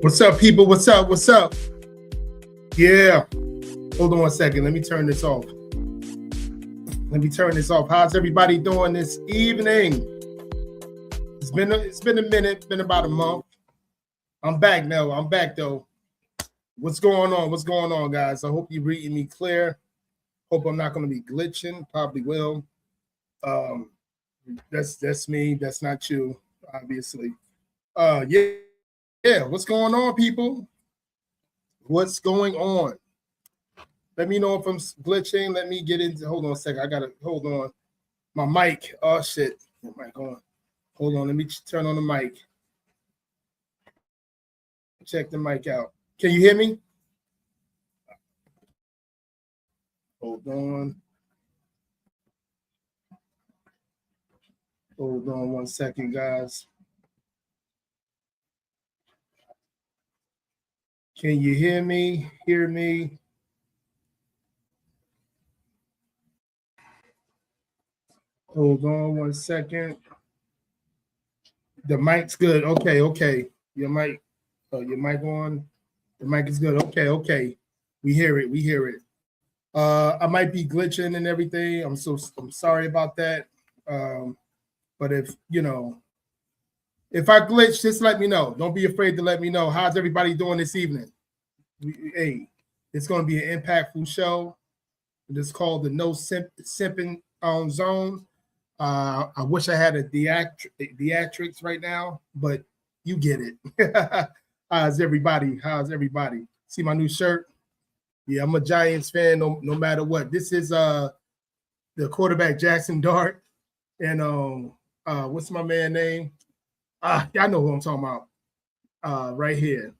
What's up, people? What's up? What's up? Yeah. Hold on one second. Let me turn this off. How's everybody doing this evening? It's been a minute. Been about a month. I'm back now. I'm back though. What's going on? What's going on, guys? I hope you're reading me clear. Hope I'm not going to be glitching. Probably will. That's me. That's not you, obviously. Yeah, what's going on, people? What's going on? Let me know if I'm glitching. Let me get into. Hold on a second. I gotta hold on. My mic. Oh shit. My mic on. Hold on. Let me turn on the mic. Check the mic out. Can you hear me? Hold on. Hold on one second, guys. Can you hear me? Hear me? Hold on one second. The mic's good. Okay. Your mic on. The mic is good. Okay. We hear it. I might be glitching and everything. I'm sorry about that. But if I glitch, just let me know. Don't be afraid to let me know. How's everybody doing this evening? Hey, it's going to be an impactful show. It's called the No Simping Zone. I wish I had a theatrics right now, but you get it. How's everybody? See my new shirt? Yeah, I'm a Giants fan no matter what. This is the quarterback Jackson Dart. And what's my man name? Y'all know who I'm talking about. Right here.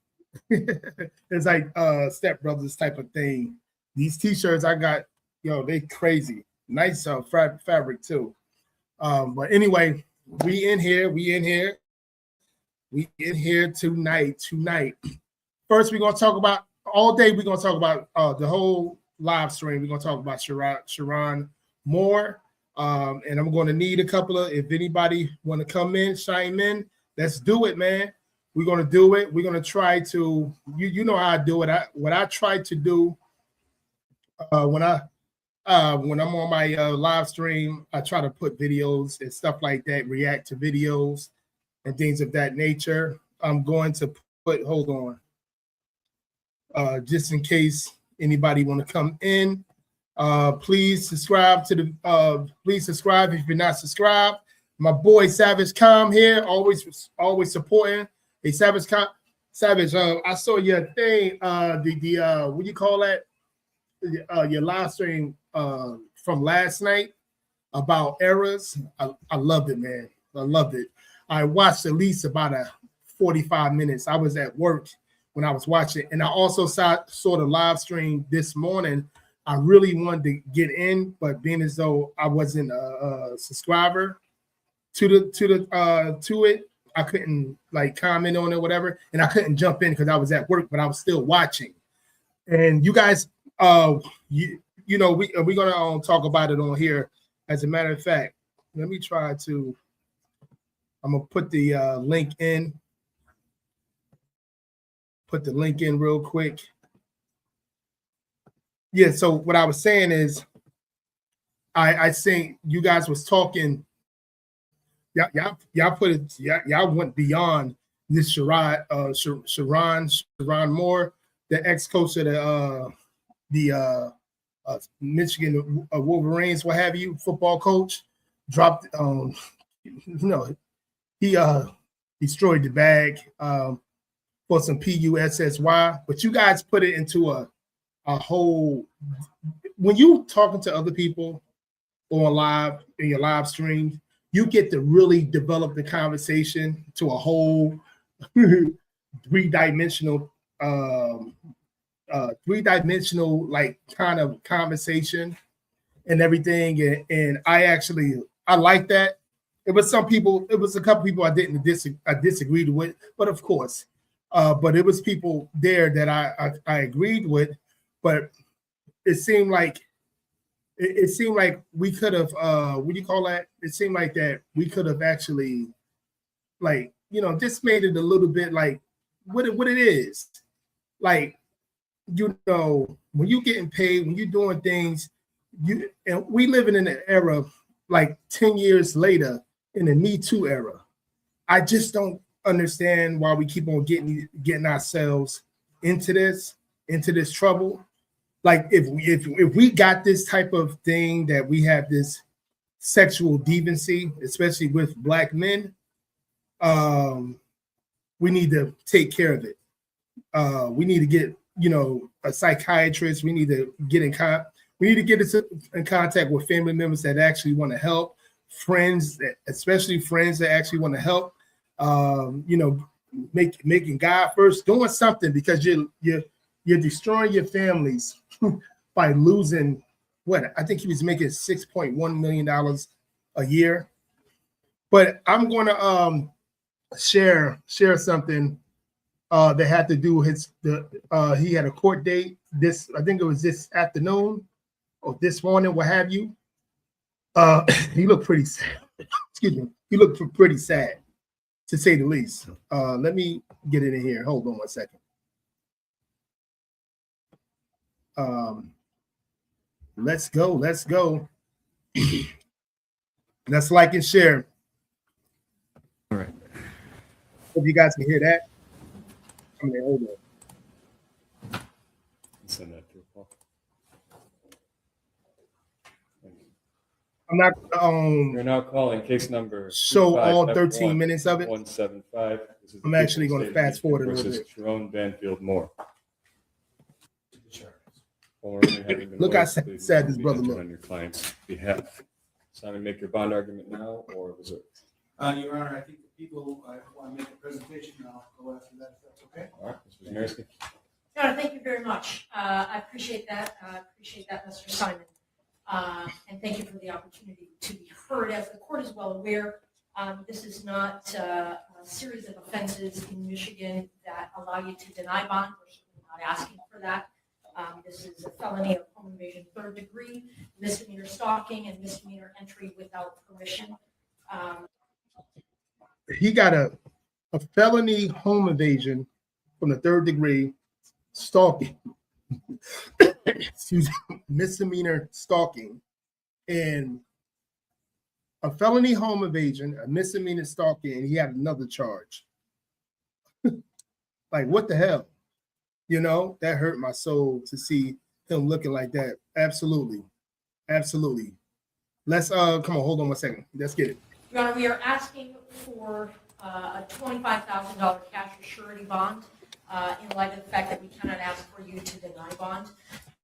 It's like Step Brothers type of thing. These t-shirts I got, they crazy. Nice fabric too. But anyway, we in here tonight. First, we're gonna talk about all day. We're gonna talk about the whole live stream. We're gonna talk about Sherrone Moore. And I'm going to need a couple of, if anybody want to come in, chime in, let's do it, man. We're going to do it. We're going to try to, you know how I do it. What I try to do when I'm on my live stream, I try to put videos and stuff like that, react to videos and things of that nature. I'm going to put, hold on, just in case anybody want to come in. Please subscribe please subscribe if you're not subscribed. My boy Savage Com here, always supporting. Hey, Savage, I saw your thing, what do you call that? Your live stream from last night about errors. I loved it, man. I loved it. I watched at least about 45 minutes. I was at work when I was watching, and I also saw the live stream this morning. I really wanted to get in, but being as though I wasn't a subscriber to it, I couldn't like comment on it or whatever, and I couldn't jump in because I was at work, but I was still watching. And you guys, you know, we're gonna talk about it on here. As a matter of fact, let me try to. I'm gonna put the link in. Put the link in real quick. Yeah. So what I was saying is, I think you guys was talking. Y'all put it. Y'all went beyond this Sherrone Moore, the ex-coach of the Michigan Wolverines, what have you, football coach, dropped. He destroyed the bag for some PUSSY. But you guys put it into a whole. When you talking to other people on live in your live streams, you get to really develop the conversation to a whole three-dimensional like kind of conversation and everything. And I like that. It was a couple people I disagreed with, but of course, but it was people there that I agreed with, but it seemed like we could have what do you call that? It seemed like that we could have actually like, you know, just made it a little bit like what it is. Like, you know, when you're getting paid, when you're doing things, and we living in an era like 10 years later in the Me Too era. I just don't understand why we keep on getting ourselves into this trouble. Like if we got this type of thing that we have this sexual deviancy, especially with Black men, we need to take care of it. We need to get, you know, a psychiatrist. We need to get in contact with family members that actually want to help, friends, especially friends that actually want to help. You know, making God first, doing something, because you're destroying your families by losing what I think he was making $6.1 million a year. But I'm going to share something that had to do with he had a court date I think it was this afternoon or this morning, what have you. He looked pretty sad. Excuse me. He looked pretty sad, to say the least. Let me get it in here. Hold on one second. Let's go. Let's like and share. All right. Hope you guys can hear that. I mean, hold on. Send that through, Paul. I'm not You're now calling case number show all 13 minutes of it. 175. I'm actually going to fast forward a little bit. Sherrone Moore. Look how sad this brother looks. On your client's behalf. So to make your bond argument now or reserve? Your Honor, I think the people want to make a presentation, and I'll go after that if that's okay. All right, Mr. Winiarski. Your Honor, thank you very much. I appreciate that. Mr. Simon. And thank you for the opportunity to be heard. As the court is well aware, this is not a series of offenses in Michigan that allow you to deny bond. We're certainly not asking for that. This is a felony of home invasion 3rd degree, misdemeanor stalking, and misdemeanor entry without permission. He got a felony home invasion from the 3rd degree, stalking, excuse me, misdemeanor stalking, and a felony home invasion, a misdemeanor stalking, and he had another charge. Like, what the hell? You know, that hurt my soul to see him looking like that. Absolutely. Let's come on, hold on 1 second. Let's get it. Your Honor, we are asking for a $25,000 cash or surety bond in light of the fact that we cannot ask for you to deny bond.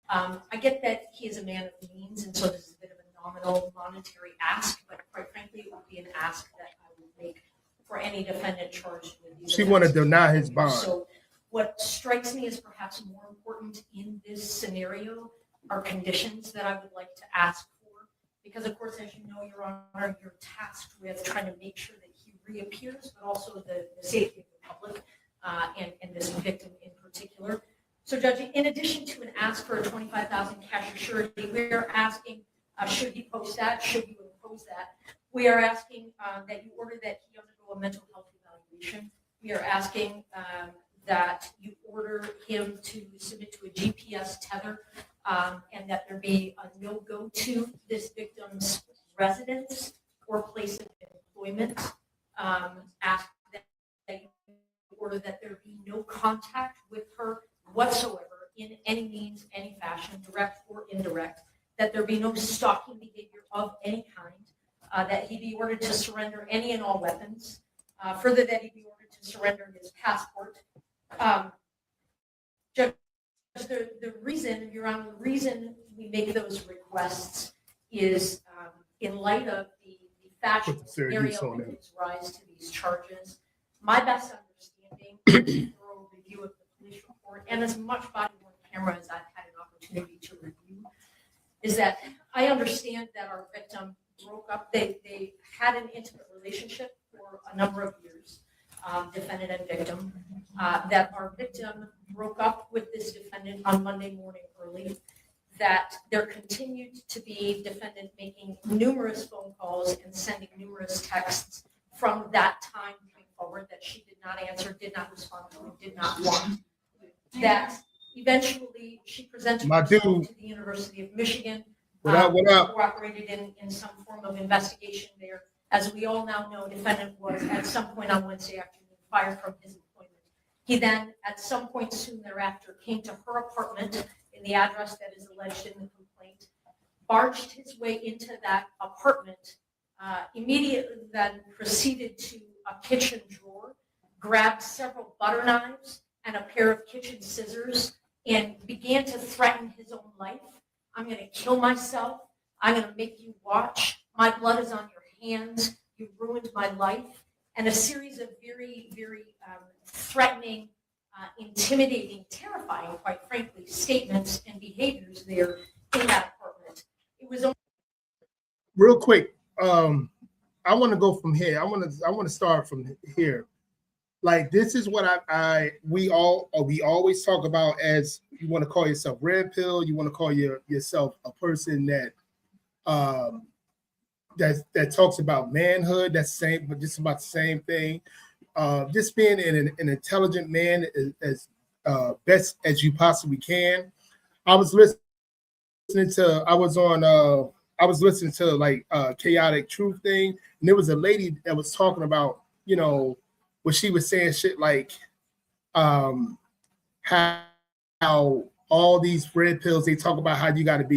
I get that he is a man of means, and so this is a bit of a nominal monetary ask, but quite frankly, it would be an ask that I would make for any defendant charged with these She want to offenses. deny his bond. So what strikes me as perhaps more important in this scenario are conditions that I would like to ask for. Because of course, as you know, Your Honor, you're tasked with trying to make sure that he reappears, but also the safety of the public and this victim in particular. So Judge, in addition to an ask for a $25,000 cash surety, we are asking, should he post that? Should you impose that? We are asking that you order that he undergo a mental health evaluation. We are asking that you order him to submit to a GPS tether and that there be a no-go to this victim's residence or place of employment. Ask that you order that there be no contact with her whatsoever in any means, any fashion, direct or indirect, that there be no stalking behavior of any kind, that he be ordered to surrender any and all weapons, further that he be ordered to surrender his passport. Judge, the reason, Your Honor, the reason we make those requests is in light of the factual scenario that gives rise to these charges. My best understanding, thorough review of the police report, and as much body-worn camera as I've had an opportunity to review, is that I understand that our victim broke up. They had an intimate relationship for a number of years, defendant and victim, that our victim broke up with this defendant on Monday morning early, that there continued to be defendant making numerous phone calls and sending numerous texts from that time moving forward that she did not answer, did not respond to, and did not want. That eventually she presented herself to the University of Michigan, cooperated in some form of investigation there. As we all now know, defendant was at some point on Wednesday afternoon fired from his employment. He then, at some point soon thereafter, came to her apartment in the address that is alleged in the complaint, barged his way into that apartment, immediately then proceeded to a kitchen drawer, grabbed several butter knives and a pair of kitchen scissors, and began to threaten his own life. I'm going to kill myself. I'm going to make you watch. My blood is on your hands. You ruined my life. And a series of very, very threatening, intimidating, terrifying, quite frankly, statements and behaviors there in that apartment. It was real quick. I want to go from here. I want to start from here. Like, this is what we always talk about as you want to call yourself red pill. You want to call yourself a person that that talks about manhood. That's same, but just about the same thing. Just being an intelligent man as best as you possibly can. I was listening to like Chaotic Truth thing, and there was a lady that was talking about, you know, what she was saying shit like how all these red pills, they talk about how you got to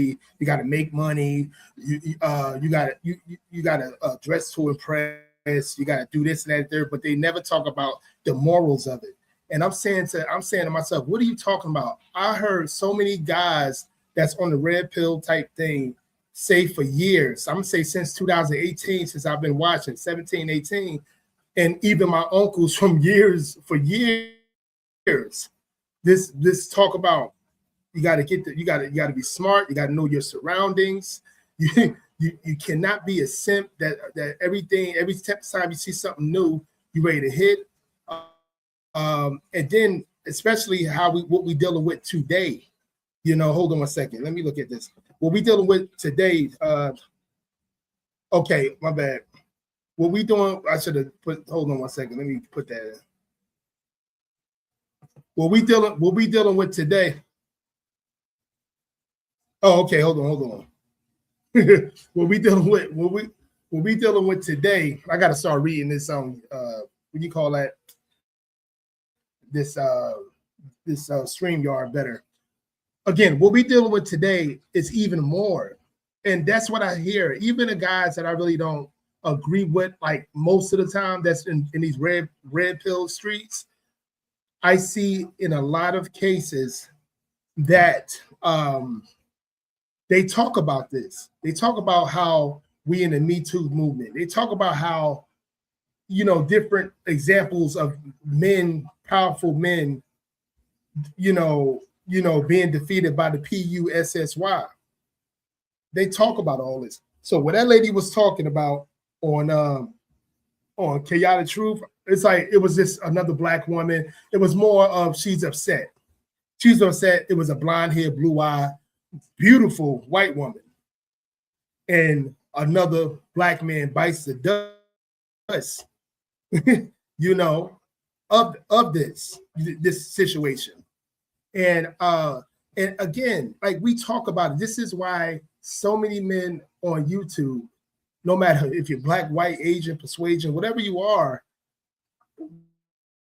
make money, you got to dress to impress, you got to do this and that there, but they never talk about the morals of it. And I'm saying to myself, what are you talking about? I heard so many guys that's on the red pill type thing say for years, I'm gonna say since 2018, since I've been watching 17, 18, and even my uncles from years, this talk about you got to be smart, you got to know your surroundings. You cannot be a simp that every time you see something new, you ready to hit. And then especially what we dealing with today. You know, hold on one second. Let me look at this. What we dealing with today. Okay, my bad. What we doing? I should have put. Hold on one second. Let me put that in. What we dealing with today. Oh, okay. Hold on. What we dealing with today. I got to start reading this what do you call that? This StreamYard better. Again, what we dealing with today is even more, and that's what I hear. Even the guys that I really don't agree with, like most of the time, that's in these red pill streets. I see in a lot of cases that they talk about this. They talk about how we in the Me Too movement. They talk about how, different examples of men, powerful men, being defeated by the PUSSY. They talk about all this. So what that lady was talking about on Chaotic Truth, it's like it was just another black woman. It was more of she's upset. She's upset. It was a blonde hair, blue eye, beautiful white woman. And another black man bites the dust, of this situation. And again, like we talk about it, this is why so many men on YouTube, no matter if you're black, white, Asian, persuasion, whatever you are,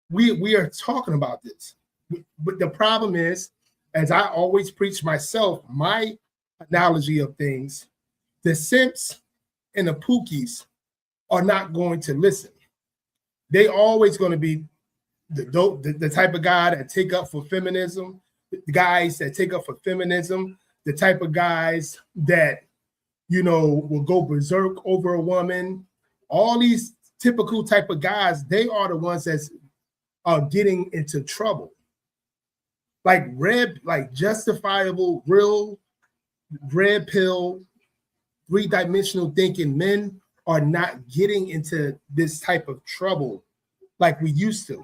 we are talking about this. But the problem is, as I always preach myself, my analogy of things, the simps and the pookies are not going to listen. They always going to be the type of guy that take up for feminism, the guys that take up for feminism, the type of guys that, will go berserk over a woman. All these typical type of guys, they are the ones that are getting into trouble. Like justifiable, real red pill, three-dimensional thinking men are not getting into this type of trouble like we used to.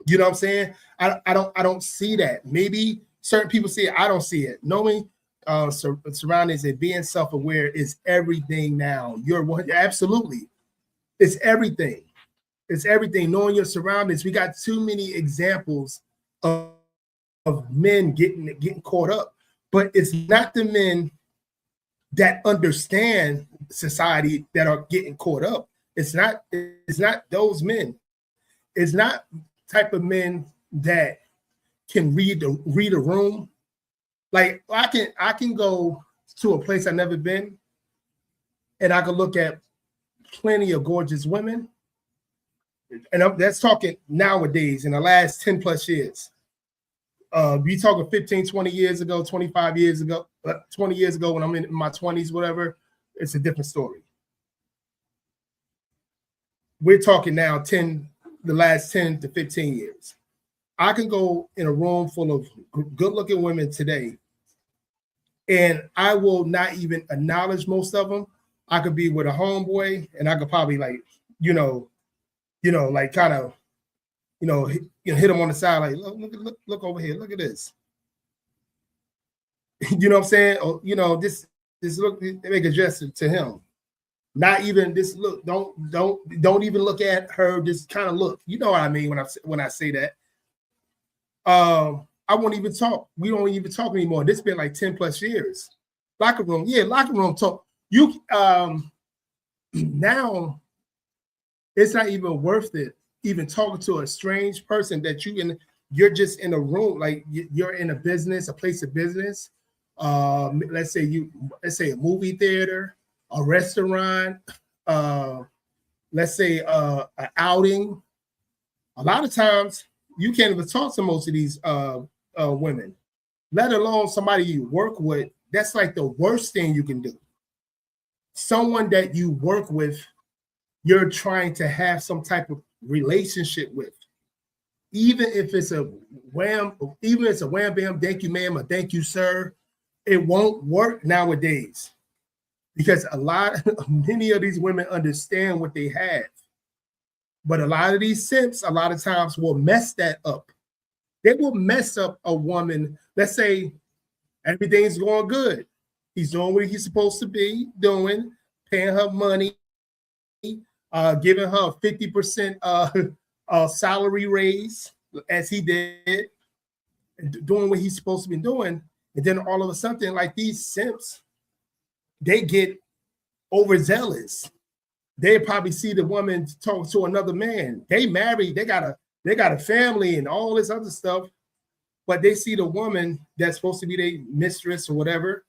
You know what I'm saying? I don't see that. Maybe certain people see it. I don't see it. Knowing surroundings and being self-aware is everything now. Absolutely. It's everything. It's everything. Knowing your surroundings. We got too many examples of men getting caught up. But it's not the men that understand society that are getting caught up. It's not those men. It's not type of men that can read a room. Like I can go to a place I've never been, and I can look at plenty of gorgeous women. And that's talking nowadays in the last 10 plus years. We talking 15, 20 years ago, 25 years ago, 20 years ago when I'm in my 20s, whatever, it's a different story. We're talking now the last 10 to 15 years. I can go in a room full of good-looking women today, and I will not even acknowledge most of them. I could be with a homeboy, and I could probably like kind of hit him on the side, like look over here, look at this. You know what I'm saying? Or this look, they make a gesture to him. Not even this look. Don't even look at her. Just kind of look. You know what I mean when I say that. I won't even talk. We don't even talk anymore. This has been like 10 plus years. Locker room talk. You now it's not even worth it. Even talking to a strange person that you're just in a room, like you're in a place of business. Let's say a movie theater, a restaurant, let's say an outing. A lot of times you can't even talk to most of these women, let alone somebody you work with. That's like the worst thing you can do. Someone that you work with, you're trying to have some type of relationship with, even if it's a wham bam, thank you ma'am, or thank you sir, it won't work nowadays because many of these women understand what they have, but a lot of these simps a lot of times will mess that up. They will mess up a woman. Let's say everything's going good, he's doing what he's supposed to be doing, paying her money, giving her a 50% salary raise as he did, doing what he's supposed to be doing. And then all of a sudden, like these simps, they get overzealous. They probably see the woman talk to another man. They married, they got a family and all this other stuff, but they see the woman that's supposed to be their mistress or whatever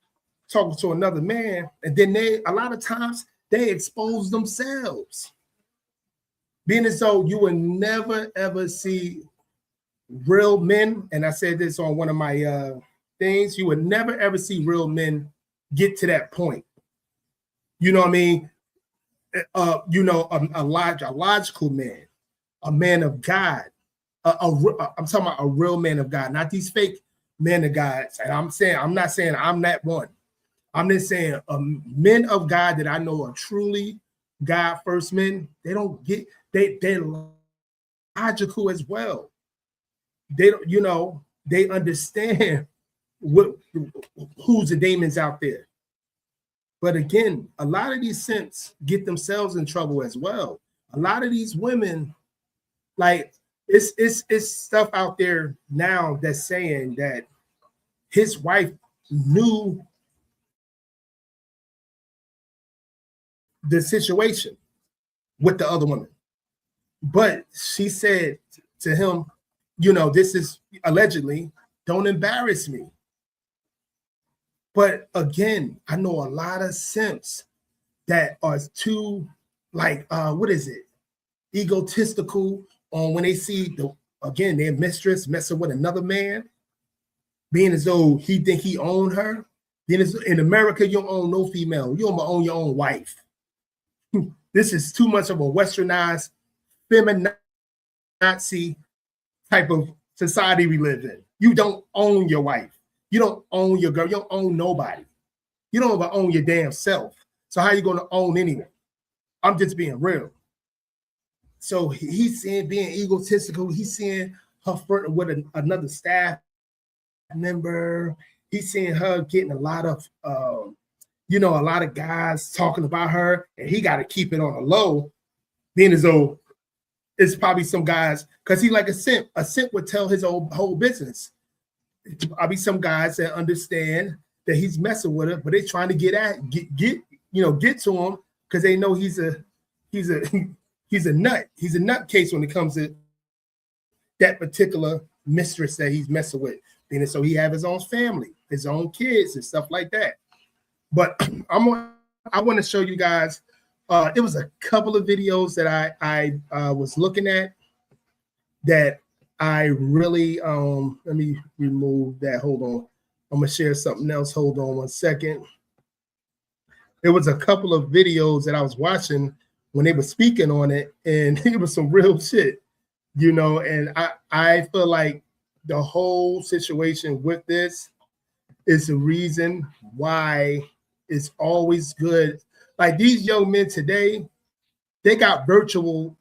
talking to another man, and then a lot of times they expose themselves, being as though you will never ever see real men. And I said this on one of my things, you would never ever see real men get to that point. You know what I mean? you know, a logical man, a man of God. I'm talking about a real man of God, not these fake men of God. And I'm not saying I'm that one. I'm just saying men of God that I know are truly God first men. They don't get they're logical as well. They don't, you know, they understand who's the demons out there. But again, a lot of these simps get themselves in trouble as well. A lot of these women, like it's stuff out there now that's saying that his wife knew the situation with the other woman, but she said to him, you know, this is allegedly, don't embarrass me. But again, I know a lot of simps that are too, like, what is it? Egotistical on when they see their mistress messing with another man, being as though he think he owned her. Then in America, you don't own no female. You don't own your own wife. This is too much of a westernized, feminazi type of society we live in. You don't own your wife. You don't own your girl. You don't own nobody. You don't even own your damn self. So how are you going to own anyone? I'm just being real. So he's seeing being egotistical. He's seeing her flirting with another staff member. He's seeing her getting a lot of, a lot of guys talking about her, and he got to keep it on the low, being as though it's probably some guys, because he like a simp. A simp would tell his whole business. It's probably some guys that understand that he's messing with her, but they're trying to get to him because they know he's a nut. He's a nutcase when it comes to that particular mistress that he's messing with. And so he have his own family, his own kids and stuff like that. But I want to show you guys. It was a couple of videos that I was looking at that I really let me remove that. Hold on. I'm gonna share something else. Hold on one second. There was a couple of videos that I was watching when they were speaking on it, and it was some real shit, and I feel like the whole situation with this is the reason why it's always good. Like these young men today, they got virtual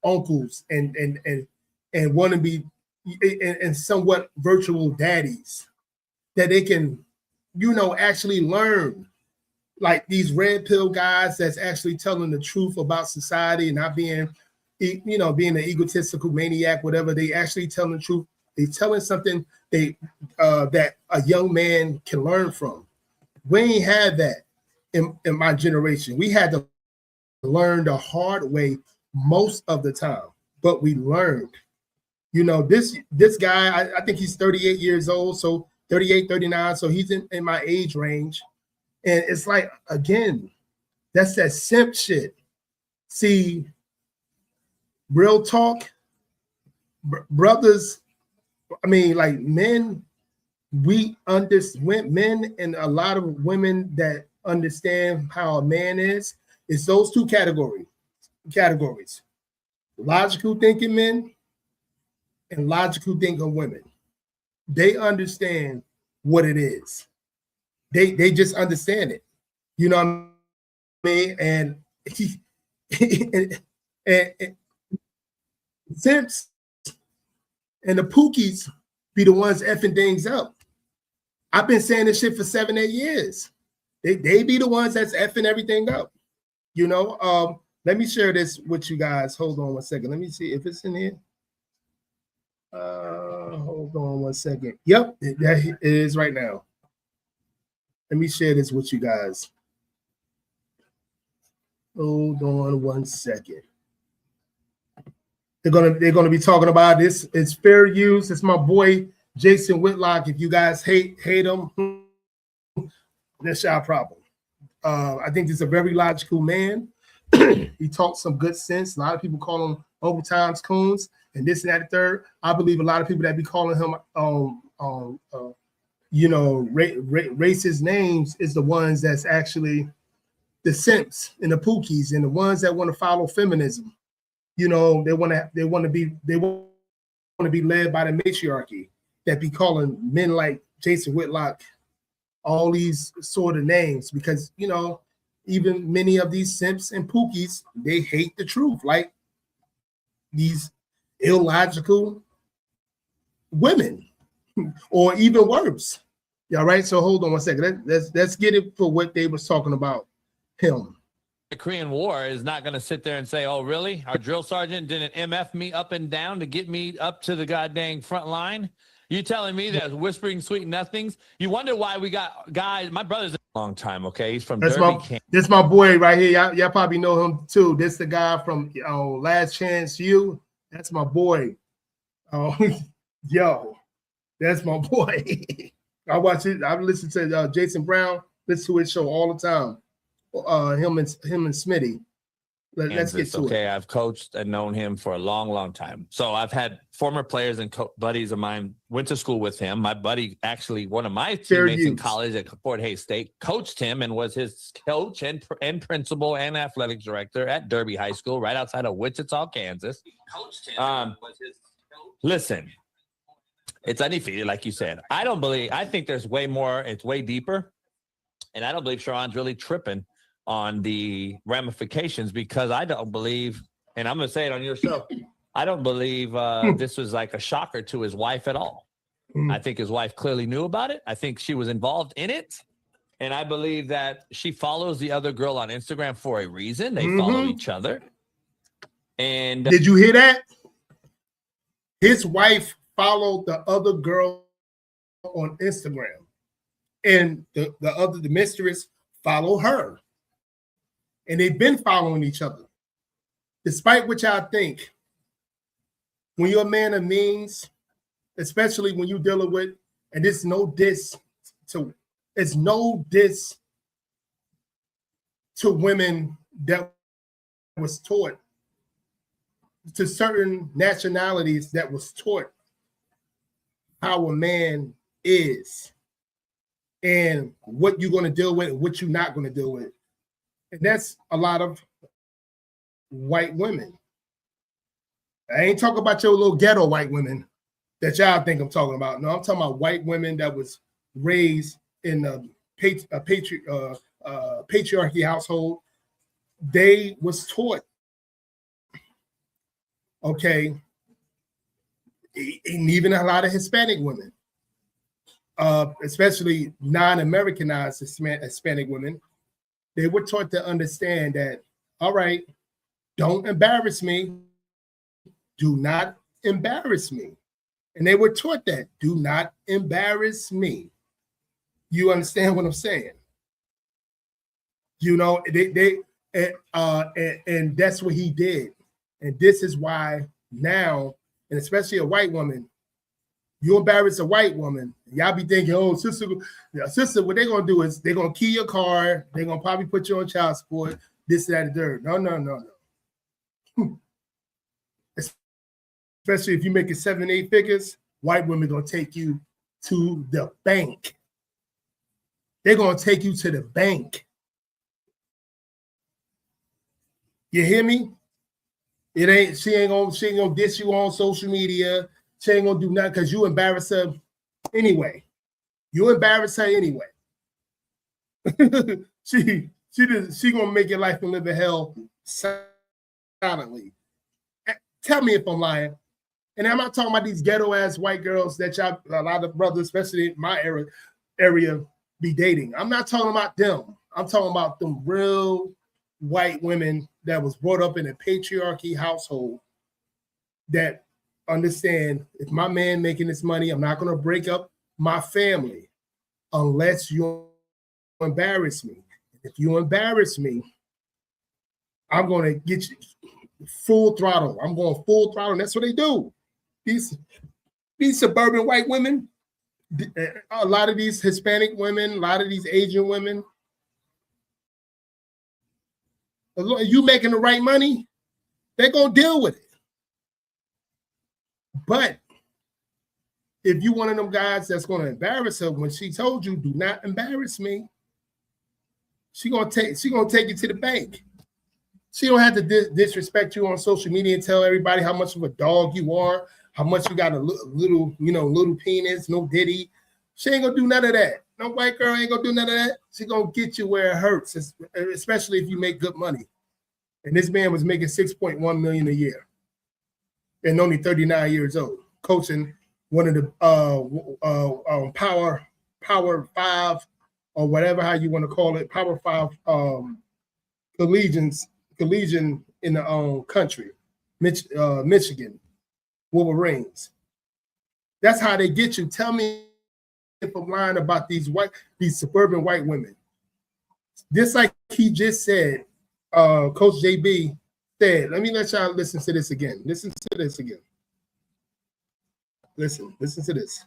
uncles and want to be and somewhat virtual daddies that they can, actually learn. Like these red pill guys that's actually telling the truth about society and not being, being an egotistical maniac, whatever. They actually telling the truth. They telling something that a young man can learn from. We ain't had that in my generation. We had to learn the hard way most of the time, but we learned. This guy, I think he's 38 years old, so 38, 39, so he's in my age range. And it's like, again, that's that simp shit. See, real talk, brothers, like men, we understand, men and a lot of women that understand how a man is, it's those two categories. Logical thinking men and logical thinking women. They understand what it is. They just understand it. You know what I mean? And Simps and the Pookies be the ones effing things up. I've been saying this shit for 7-8 years. They be the ones that's effing everything up. Let me share this with you guys. Hold on one second. Let me see if it's in here. Hold on one second. Yep, it is right now. Let me share this with you guys. Hold on one second. They're gonna be talking about this. It's fair use. It's my boy Jason Whitlock. If you guys hate him, that's your problem. I think he's a very logical man. He talks some good sense. A lot of people call him overtimes coons and this and that and third. I believe a lot of people that be calling him racist names is the ones that's actually the simps and the pookies and the ones that want to follow feminism. You know, they want to be led by the matriarchy that be calling men like Jason Whitlock all these sort of names because, you know, even many of these simps and pookies, they hate the truth, like these illogical women, or even worse. Yeah, right. So hold on one second. Let's get it for what they was talking about him. The Korean War is not going to sit there and say, "Oh, really? Our drill sergeant didn't MF me up and down to get me up to the goddamn front line." You telling me that whispering sweet nothings? You wonder why we got guys. My brother's a long time. Okay, he's from Derby. This my boy right here. Y'all probably know him too. This the guy from Last Chance U. That's my boy. Oh, yo, that's my boy. I watch it. I listen to Jason Brown. Listen to his show all the time. Him and Smitty. Let's get to it. Okay, I've coached and known him for a long, long time. So I've had former players and buddies of mine went to school with him. My buddy, actually, one of my teammates in college at Fort Hays State, coached him and was his coach and principal and athletic director at Derby High School, right outside of Wichita, Kansas. Listen, it's undefeated, like you said. I think there's way more. It's way deeper, and I don't believe Sherrone's really tripping on the ramifications because I don't believe, and I'm going to say it on your show, I don't believe this was like a shocker to his wife at all. I think his wife clearly knew about it. I think she was involved in it. And I believe that she follows the other girl on Instagram for a reason. They follow each other. And did you hear that? His wife followed the other girl on Instagram. And the mistress followed her. And they've been following each other. Despite what y'all think, when you're a man of means, especially when you're dealing with, and it's no diss to women that was taught, to certain nationalities that was taught how a man is and what you're going to deal with and what you're not going to deal with. And that's a lot of white women. I ain't talking about your little ghetto white women that y'all think I'm talking about. No, I'm talking about white women that was raised in a patriarchy household. They was taught, okay, and even a lot of Hispanic women, especially non-Americanized Hispanic women, they were taught to understand that, all right, don't embarrass me. Do not embarrass me. And they were taught that, do not embarrass me. You understand what I'm saying? You know, and that's what he did. And this is why now, and especially a white woman, you embarrass a white woman, y'all be thinking, oh, sister, what they're going to do is they're going to key your car. They're going to probably put you on child support, this, that, and third. No. Especially if you make it 7-8 figures, white women going to take you to the bank. They're going to take you to the bank. You hear me? She ain't gonna diss you on social media. She ain't gonna do nothing because you embarrass her anyway. You embarrass her anyway. she gonna make your life and live in hell silently. Tell me if I'm lying. And I'm not talking about these ghetto ass white girls that y'all, a lot of brothers, especially in my area, be dating. I'm not talking about them. I'm talking about them real white women that was brought up in a patriarchy household that understand, if my man making this money, I'm not going to break up my family unless you embarrass me. If you embarrass me, I'm going to get you full throttle. I'm going full throttle. And that's what they do. These suburban white women, a lot of these Hispanic women, a lot of these Asian women, you making the right money, they're going to deal with it. But if you one of them guys that's going to embarrass her when she told you, do not embarrass me, She gonna take you to the bank. She don't have to disrespect you on social media and tell everybody how much of a dog you are, how much you got a little, little penis, no ditty. She ain't gonna do none of that. No white girl ain't gonna do none of that. She gonna get you where it hurts, especially if you make good money. And this man was making $6.1 million a year, and only 39 years old, coaching one of the Power 5 or whatever how you want to call it, Power 5 collegian in the country, Michigan Wolverines. That's how they get you. Tell me if I'm lying about these suburban white women. Just like he just said, Coach JB said, let me let y'all listen to this again. Listen to this again. Listen to this.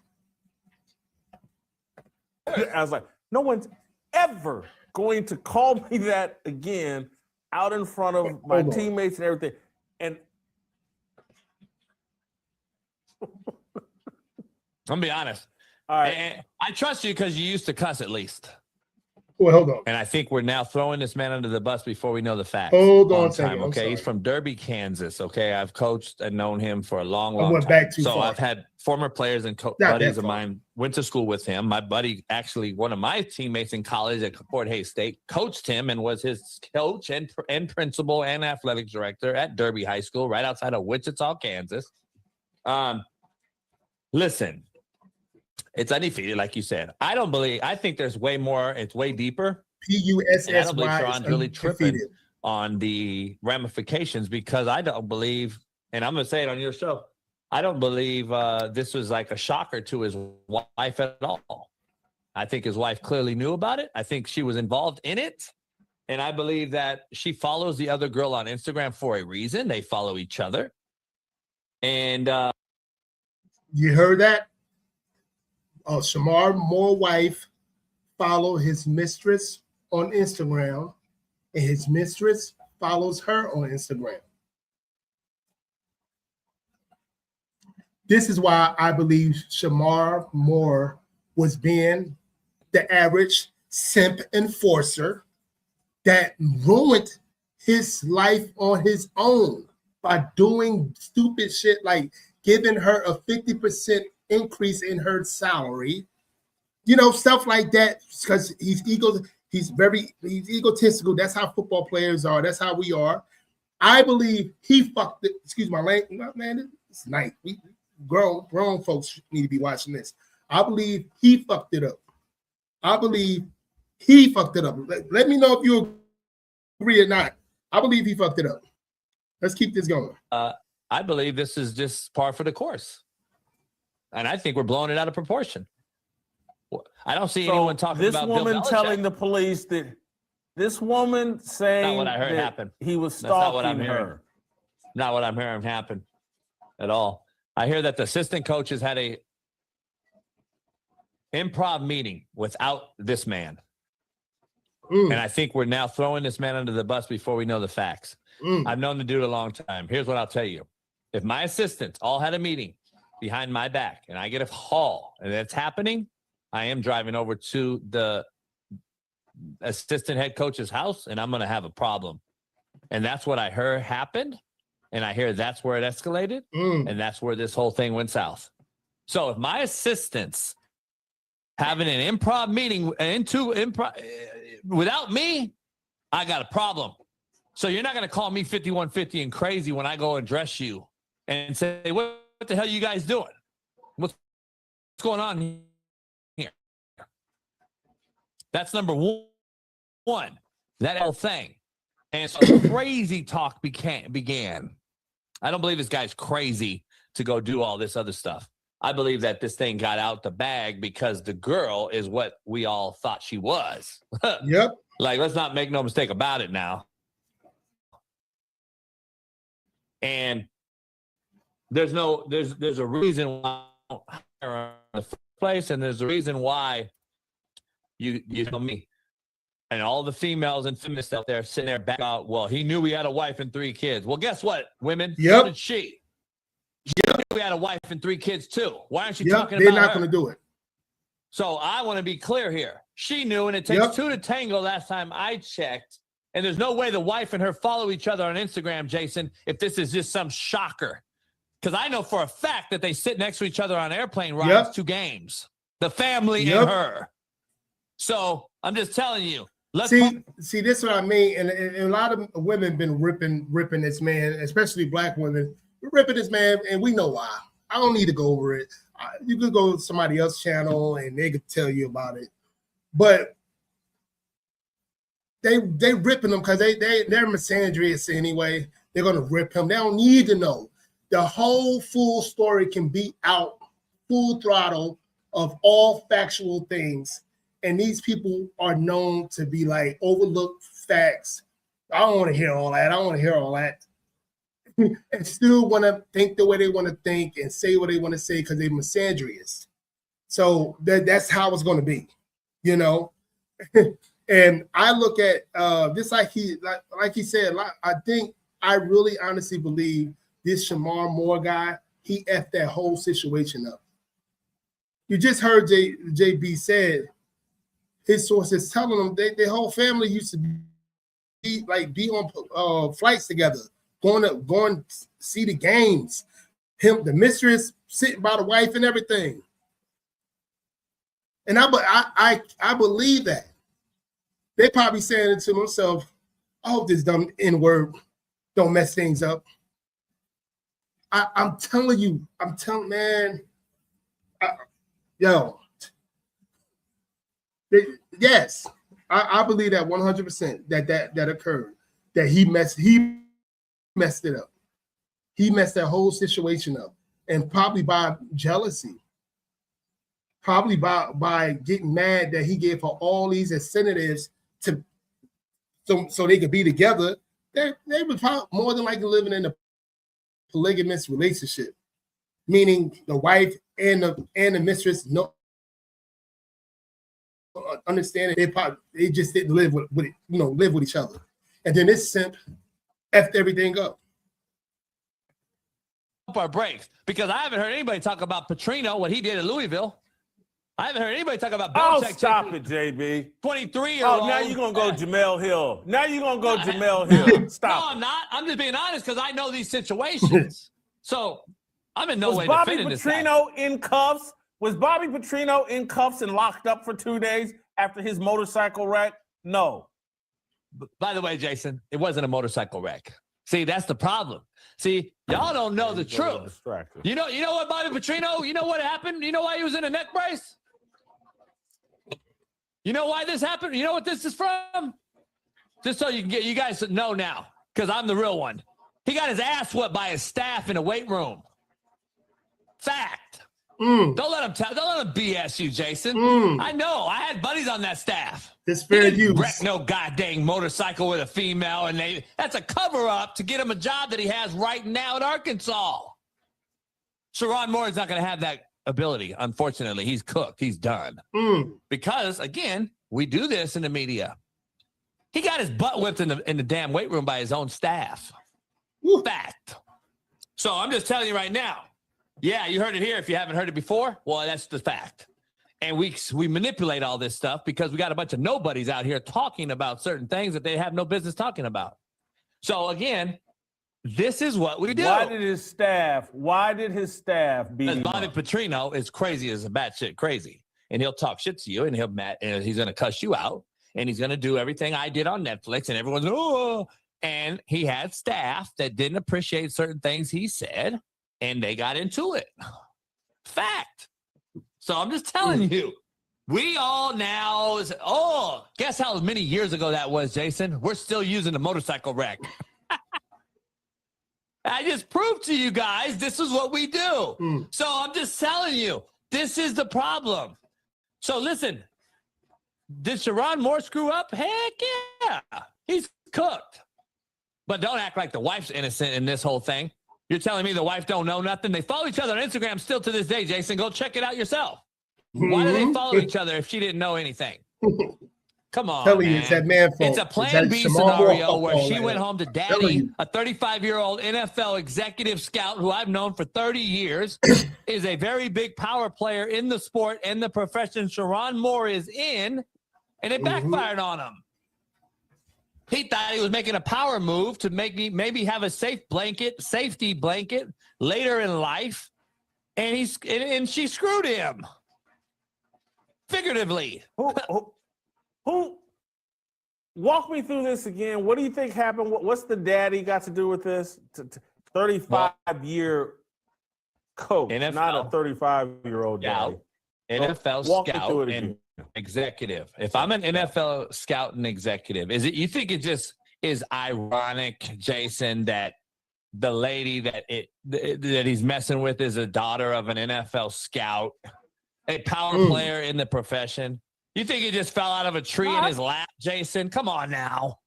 I was like, no one's ever going to call me that again out in front of my teammates and everything. And I'm gonna be honest. all right. And I trust you because you used to cuss at least. Well, hold on. And I think we're now throwing this man under the bus before we know the facts. Hold on Long a second. time, I'm okay, he's sorry. from Derby, Kansas. Okay, I've coached and known him for a long I went time. back too So far. I've had former players and Not buddies that of far. mine went to school with him. My buddy, actually, one of my teammates in college at Fort Hays State, coached him and was his coach and principal and athletic director at Derby High School, right outside of Wichita, Kansas. Listen, it's undefeated, like you said. I think there's way more. It's way deeper. And I don't believe PUSSY Sherrone's is really tripping undefeated. on the ramifications, because I don't believe, and I'm going to say it on your show, I don't believe this was like a shocker to his wife at all. I think his wife clearly knew about it. I think she was involved in it. And I believe that she follows the other girl on Instagram for a reason. They follow each other. And You heard that? Shamar Moore wife followed his mistress on Instagram, and his mistress follows her on Instagram. This is why I believe Shamar Moore was being the average simp enforcer that ruined his life on his own by doing stupid shit like giving her a 50% increase in her salary, stuff like that, because he's egotistical. That's how football players are. That's how we are. I believe he fucked it. Excuse my language, man. It's night. We grown folks need to be watching this. I believe he fucked it up. Let me know if you agree or not. I believe he fucked it up. Let's keep this going. I believe this is just par for the course. And I think we're blowing it out of proportion. I don't see anyone talking this about woman Bill Belichick. telling the police that this woman saying Not what I heard that happen. he was That's not what I'm stalking hearing. her. Not what I'm hearing happen at all. I hear that the assistant coaches had a improv meeting without this man. And I think we're now throwing this man under the bus before we know the facts. I've known the dude a long time. Here's what I'll tell you. If my assistants all had a meeting behind my back and I get a call and it's happening, I am driving over to the assistant head coach's house and I'm going to have a problem. And that's what I heard happened. And I hear that's where it escalated. And that's where this whole thing went south. So if my assistants having an improv meeting without me, I got a problem. So you're not going to call me 5150 and crazy when I go address you and say, what the hell are you guys doing? What's going on here? That's number one. That whole thing. And so crazy talk began. I don't believe this guy's crazy to go do all this other stuff. I believe that this thing got out the bag because the girl is what we all thought she was. Yep. Like, let's not make no mistake about it now. And there's a reason why I don't hire her in the first place, and there's a reason why you know me and all the females and feminists out there sitting there back out. Well, he knew he had a wife and 3 kids. Well, guess what, women? Yep. So did she. She knew we had a wife and 3 kids too. Why aren't you talking They're about not her? going to do it. So I want to be clear here. She knew, and it takes Yep. two to tango last time I checked. And there's no way the wife and her follow each other on Instagram, Jason, if this is just some shocker. Because I know for a fact that they sit next to each other on airplane rides Yep. to games. The family Yep. and her. So I'm just telling you. See, this is what I mean. And a lot of women been ripping this man, especially black women. We're ripping this man, and we know why. I don't need to go over it. You could go to somebody else's channel, and they could tell you about it. But they ripping them because they're misandrous anyway. They're gonna rip him. They don't need to know. The whole full story can be out full throttle of all factual things. And these people are known to be like overlooked facts. I don't want to hear all that. I don't want to hear all that. And still want to think the way they want to think and say what they want to say because they're misandrous. So that's how it's going to be, you know. And I look at this like he said. I really honestly believe this Sherrone Moore guy, he effed that whole situation up. You just heard JB said. His sources telling them their whole family used to be on flights together, going to see the games. Him, the mistress, sitting by the wife and everything. And I believe that. They probably saying it to themselves, I hope this dumb N-word don't mess things up. I'm telling you, man, yo. Yes, I believe that 100% that occurred. That he messed it up. He messed that whole situation up, and probably by jealousy, probably by getting mad that he gave her all these incentives so they could be together. They were probably more than likely living in a polygamous relationship, meaning the wife and the mistress understanding they just didn't live with each other, and then this simp effed everything up. Our breaks, because I haven't heard anybody talk about Petrino, what he did at Louisville. I haven't heard anybody talk about Belichick. Oh, stop it, JB. 23-year-old. Oh, now you're going to go Jamel Hill. Jamel Hill. Stop. No, I'm not. I'm just being honest because I know these situations. So I'm in no way defending this guy. Was Bobby Petrino in cuffs and locked up for 2 days after his motorcycle wreck? No. By the way, Jason, it wasn't a motorcycle wreck. See, that's the problem. See, y'all don't know the truth. You know what, Bobby Petrino? You know what happened? You know why he was in a neck brace? You know why this happened? You know what this is from? Just so you guys know now, because I'm the real one. He got his ass whooped by his staff in a weight room. Fact. Don't let him BS you, Jason. I know. I had buddies on that staff. It's fair use. Wreck no goddamn motorcycle with a female, and that's a cover-up to get him a job that he has right now in Arkansas. Sherrone Moore is not going to have that ability. Unfortunately, he's cooked. He's done. Because again, we do this in the media. He got his butt whipped in the damn weight room by his own staff. Fact. So I'm just telling you right now. Yeah, you heard it here. If you haven't heard it before, well, that's the fact. And we manipulate all this stuff because we got a bunch of nobodies out here talking about certain things that they have no business talking about. So again, this is what we do. Why did his staff beat him Bobby up? Petrino is crazy as a batshit crazy. And he'll talk shit to you and he's going to cuss you out. And he's going to do everything I did on Netflix. And everyone's, oh. And he had staff that didn't appreciate certain things he said. And they got into it. Fact. So I'm just telling you, we all now, guess how many years ago that was, Jason? We're still using the motorcycle wreck. I just proved to you guys this is what we do. So I'm just telling you, this is the problem. So listen, did Sherrone Moore screw up? Heck yeah. He's cooked. But don't act like the wife's innocent in this whole thing. You're telling me the wife don't know nothing? They follow each other on Instagram still to this day, Jason. Go check it out yourself. Why do they follow each other if she didn't know anything? Come on, Tell you, it's that man fault. It's a plan B scenario where she went home to daddy, a 35-year-old NFL executive scout who I've known for 30 years, is a very big power player in the sport and the profession Sherrone Moore is in. and it backfired on him. He thought he was making a power move to maybe have a safety blanket later in life, and she screwed him figuratively. Who? Walk me through this again. What do you think happened? What's the daddy got to do with this? 35-year coach, NFL, not a 35-year-old daddy. NFL Walk me scout through it and again. executive. If I'm an NFL scout and executive, you think it just is ironic, Jason, that the lady that he's messing with is a daughter of an NFL scout, a power player in the profession? You think he just fell out of a tree in his lap, Jason? Come on now.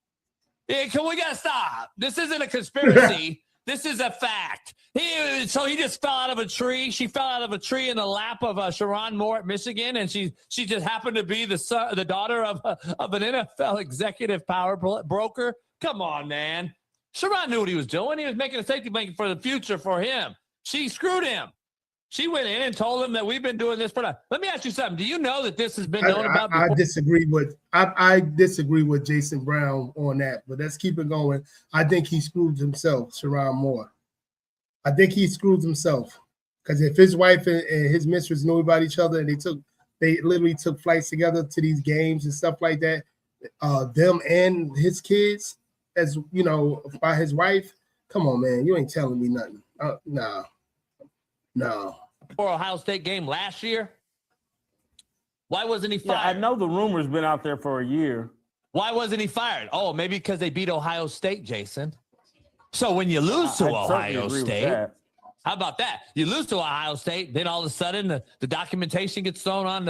Yeah, we got to stop. This isn't a conspiracy. This is a fact. So he just fell out of a tree. She fell out of a tree in the lap of Sherrone Moore at Michigan, and she just happened to be the daughter of an NFL executive power broker. Come on, man. Sherrone knew what he was doing. He was making a safety blanket for the future for him. She screwed him. She went in and told him that we've been doing this for now. Let me ask you something. Do you know that this has been known about before? I disagree with Jason Brown on that, but let's keep it going. I think he screwed himself, Sherrone Moore. I think he screwed himself, because if his wife and his mistress knew about each other and they literally took flights together to these games and stuff like that, them and his kids, as you know, by his wife. Come on, man, you ain't telling me nothing. No. For Ohio State game last year? Why wasn't he fired? Yeah, I know the rumor's been out there for a year. Why wasn't he fired? Oh, maybe because they beat Ohio State, Jason. So when you lose to Ohio State, how about that? You lose to Ohio State, then all of a sudden the documentation gets thrown on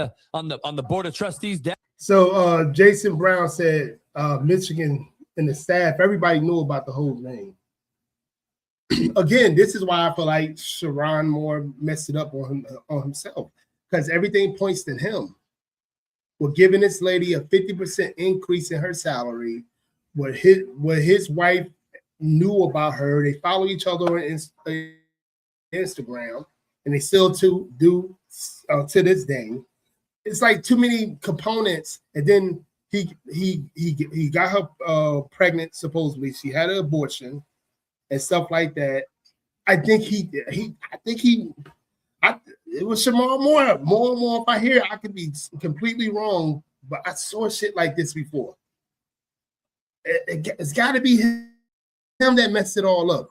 the board of trustees' desk. So Jason Brown said Michigan and the staff, everybody knew about the whole thing. Again, this is why I feel like Sherrone Moore messed it up on himself, because everything points to him. We're giving this lady a 50% increase in her salary. What his wife knew about her, they follow each other on Instagram, and they still do to this day. It's like too many components, and then he got her pregnant. Supposedly, she had an abortion and stuff like that. It was Sherrone Moore. More and more, if I hear, I could be completely wrong, but I saw shit like this before. It's got to be him that messed it all up.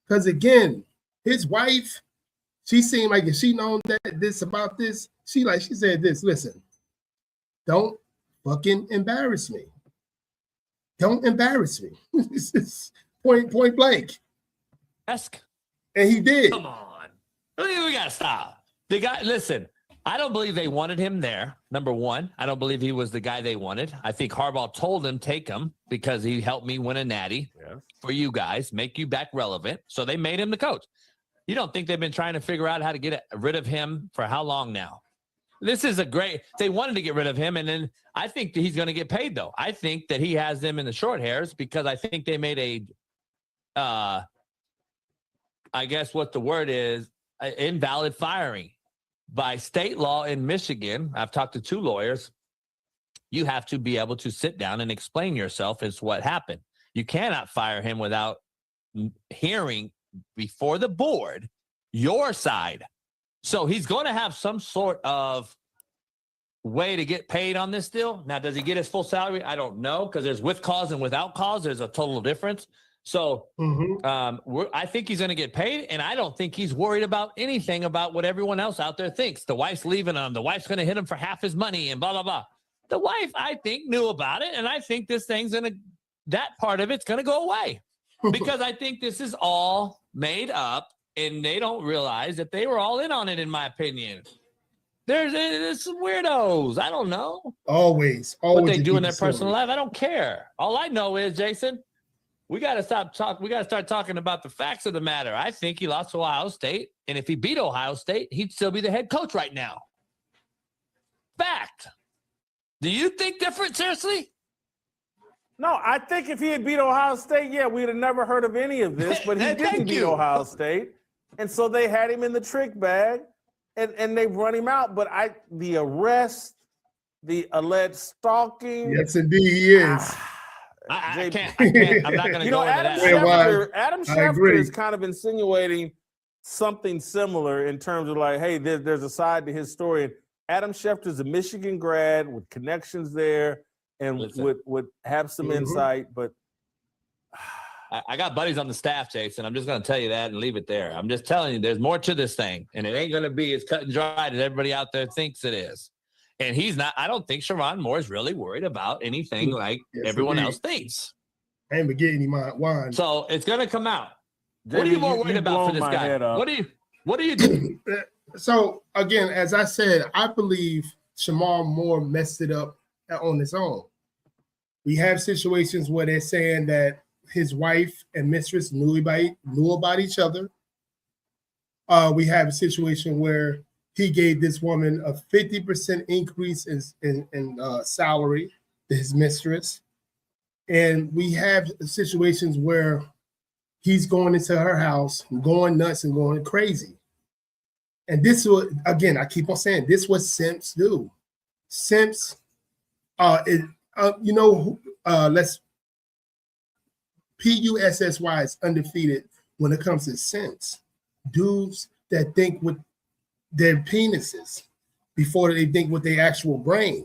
Because again, his wife, she seemed like if she known about this, she said this. Listen, don't fucking embarrass me. Don't embarrass me. Point blank. And he did. Come on. We got to stop. The guy, listen, I don't believe they wanted him there. Number one, I don't believe he was the guy they wanted. I think Harbaugh told him, take him because he helped me win a natty for you guys, make you back relevant. So they made him the coach. You don't think they've been trying to figure out how to get rid of him for how long now? This is they wanted to get rid of him, and then I think that he's going to get paid, though. I think that he has them in the short hairs because I think they made I guess what the word is, invalid firing. By state law in Michigan, I've talked to 2 lawyers, you have to be able to sit down and explain yourself as what happened. You cannot fire him without hearing before the board your side. So he's going to have some sort of way to get paid on this deal. Now, does he get his full salary? I don't know, because there's with cause and without cause. There's a total difference. So I think he's going to get paid, and I don't think he's worried about anything about what everyone else out there thinks. The wife's leaving him. The wife's going to hit him for half his money and blah, blah, blah. The wife, I think, knew about it, and I think this thing's that part of it's going to go away because I think this is all made up, and they don't realize that they were all in on it, in my opinion. There's some weirdos. I don't know. Always. What they do in their personal life, I don't care. All I know is, Jason, we got to start talking about the facts of the matter. I think he lost to Ohio State, and if he beat Ohio State, he'd still be the head coach right now. Fact. Do you think different, seriously? No, I think if he had beat Ohio State, we'd have never heard of any of this, but he didn't beat Ohio State, and so they had him in the trick bag, and they run him out. But the arrest, the alleged stalking. Yes, indeed, he is. I JP. can't. I'm not going to You go know, into Adam that. Yeah, why? Adam I Schefter agree. is kind of insinuating something similar in terms of like, hey, there's a side to his story. And Adam Schefter is a Michigan grad with connections there and Listen. would have some Mhm. insight, but I got buddies on the staff, Jason. I'm just going to tell you that and leave it there. I'm just telling you, there's more to this thing, and it ain't going to be as cut and dried as everybody out there thinks it is. And he's not. I don't think Sherrone Moore is really worried about anything like Yes, everyone indeed. else thinks. I ain't been getting any wine. So it's going to come out. JP, What are you more worried you've about for blown this my guy? head up. What do you do? So again, as I said, I believe Sherrone Moore messed it up on his own. We have situations where they're saying that his wife and mistress knew about each other. We have a situation where he gave this woman a 50% increase in salary to his mistress. And we have situations where he's going into her house, going nuts and going crazy. And this was, again, I keep on saying, this what Simps do. Simps, let's PUSSY is undefeated when it comes to Simps. Dudes that think with their penises before they think with their actual brain.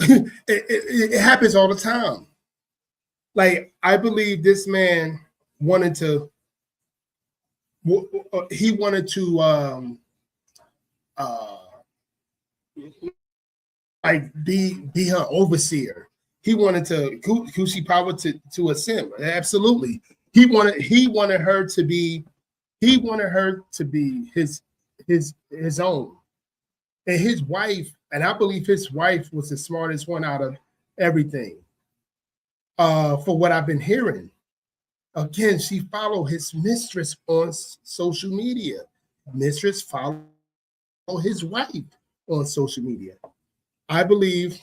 it happens all the time. Like, I believe this man wanted to like be her overseer. He wanted to coochie power to a sim. Absolutely. He wanted her to be his own. And his wife, and I believe his wife was the smartest one out of everything. For what I've been hearing. Again, she followed his mistress on social media. Mistress followed his wife on social media. I believe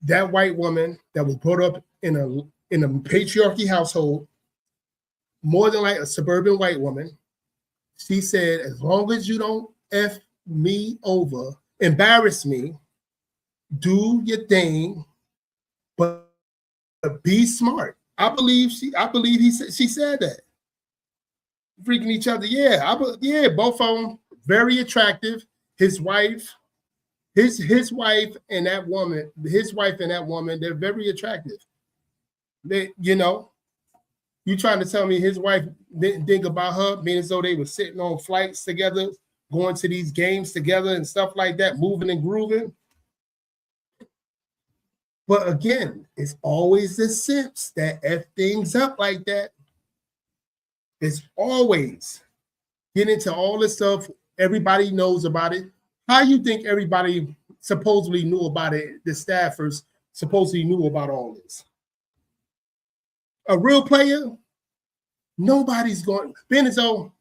that white woman that was brought up in a patriarchy household, more than like a suburban white woman, she said, as long as you don't F me over, embarrass me, do your thing, but be smart. I believe she said that. Freaking each other. Yeah, both of them very attractive. His wife and that woman, they're very attractive. You trying to tell me his wife didn't think about her, being as though they were sitting on flights together, going to these games together and stuff like that, moving and grooving. But again, it's always the Simps that F things up like that. It's always get into all this stuff. Everybody knows about it. How you think everybody supposedly knew about it? The staffers supposedly knew about all this. A real player, nobody's going. Being as though,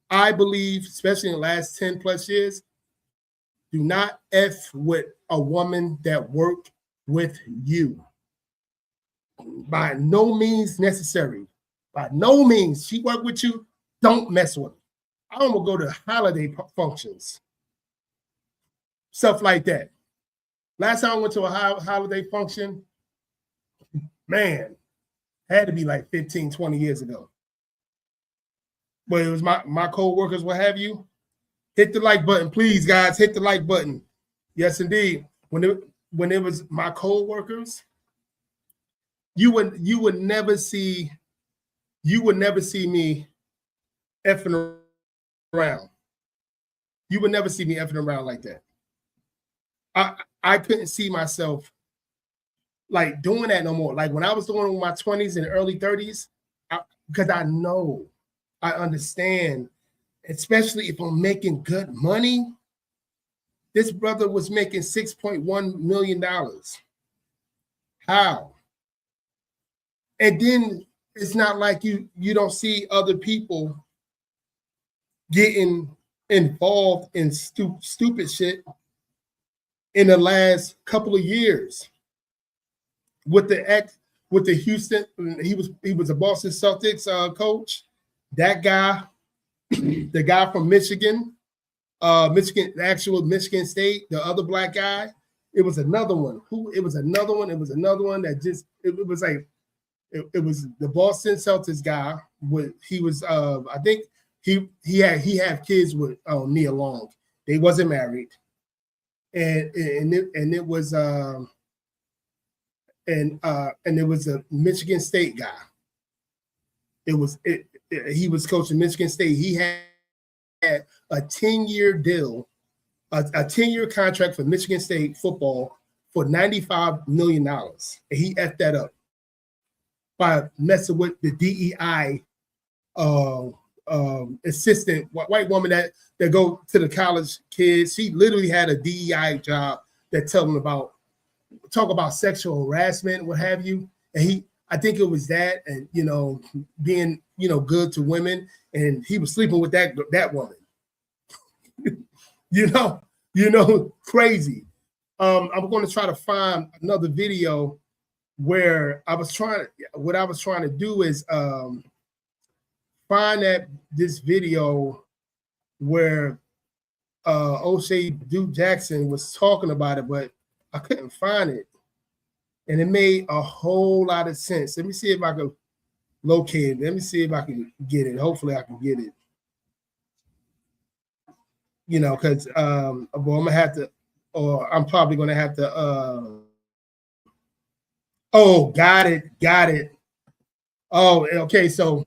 I believe, especially in the last 10 plus years, do not F with a woman that worked with you. By no means necessary. By no means. She worked with you. Don't mess with her. I don't go to holiday functions. Stuff like that. Last time I went to a holiday function, man, had to be like 15, 20 years ago. But it was my co-workers, what have you. Hit the like button, please, guys. Hit the like button. Yes, indeed. When it was my co-workers, you would never see me effing around. You would never see me effing around like that. I couldn't see myself like doing that no more. Like when I was doing it in my 20s and early 30s, because I understand, especially if I'm making good money. This brother was making $6.1 million. How? And then it's not like you don't see other people getting involved in stupid shit in the last couple of years. With the Houston, he was a Boston Celtics coach. That guy, the guy from Michigan, Michigan, the actual Michigan State, the other black guy. It was another one. It was another one that just it was like it was the Boston Celtics guy. He was I think he had kids with Nia Long. They wasn't married, and it was and it was a Michigan State guy. He was coaching Michigan State. He had a 10-year deal, a 10-year contract for Michigan State football for $95 million. And he effed that up by messing with the DEI assistant, white woman that go to the college kids. She literally had a DEI job that talk about sexual harassment, what have you. And I think it was that, and being good to women, and he was sleeping with that woman. Crazy. I'm going to try to find another video where what I was trying to do is find this video where O'Shea Duke Jackson was talking about it, but I couldn't find it. And it made a whole lot of sense. Let me see if I can locate it. Let me see if I can get it. Hopefully I can get it. Because I'm gonna have to, or I'm probably gonna have to. Got it. Oh, okay. So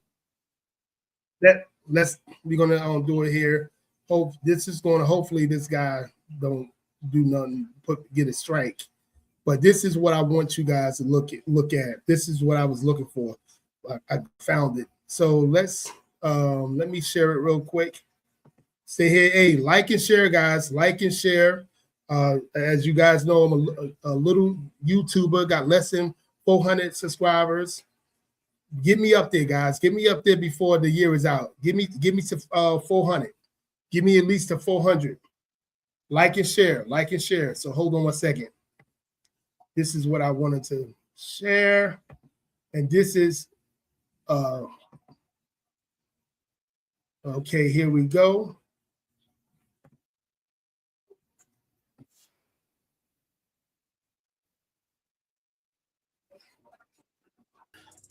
we're gonna do it here. Hopefully this guy don't do nothing, get a strike. But this is what I want you guys to look at. This is what I was looking for. I found it. So let me share it real quick. Stay here. Hey, like and share, guys. Like and share. As you guys know, I'm a little YouTuber. Got less than 400 subscribers. Get me up there, guys. Get me up there before the year is out. Give me to 400. Give me at least to 400. Like and share. Like and share. So hold on one second. This is what I wanted to share. And this is okay, here we go.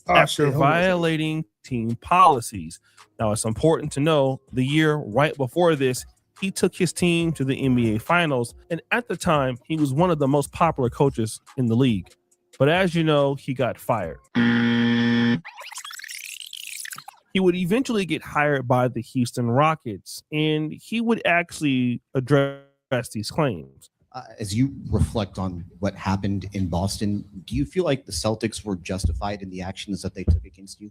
After violating team policies. Now, it's important to know the year right before this, he took his team to the NBA Finals, and at the time, he was one of the most popular coaches in the league. But as you know, he got fired. He would eventually get hired by the Houston Rockets, and he would actually address these claims. As you reflect on what happened in Boston, do you feel like the Celtics were justified in the actions that they took against you?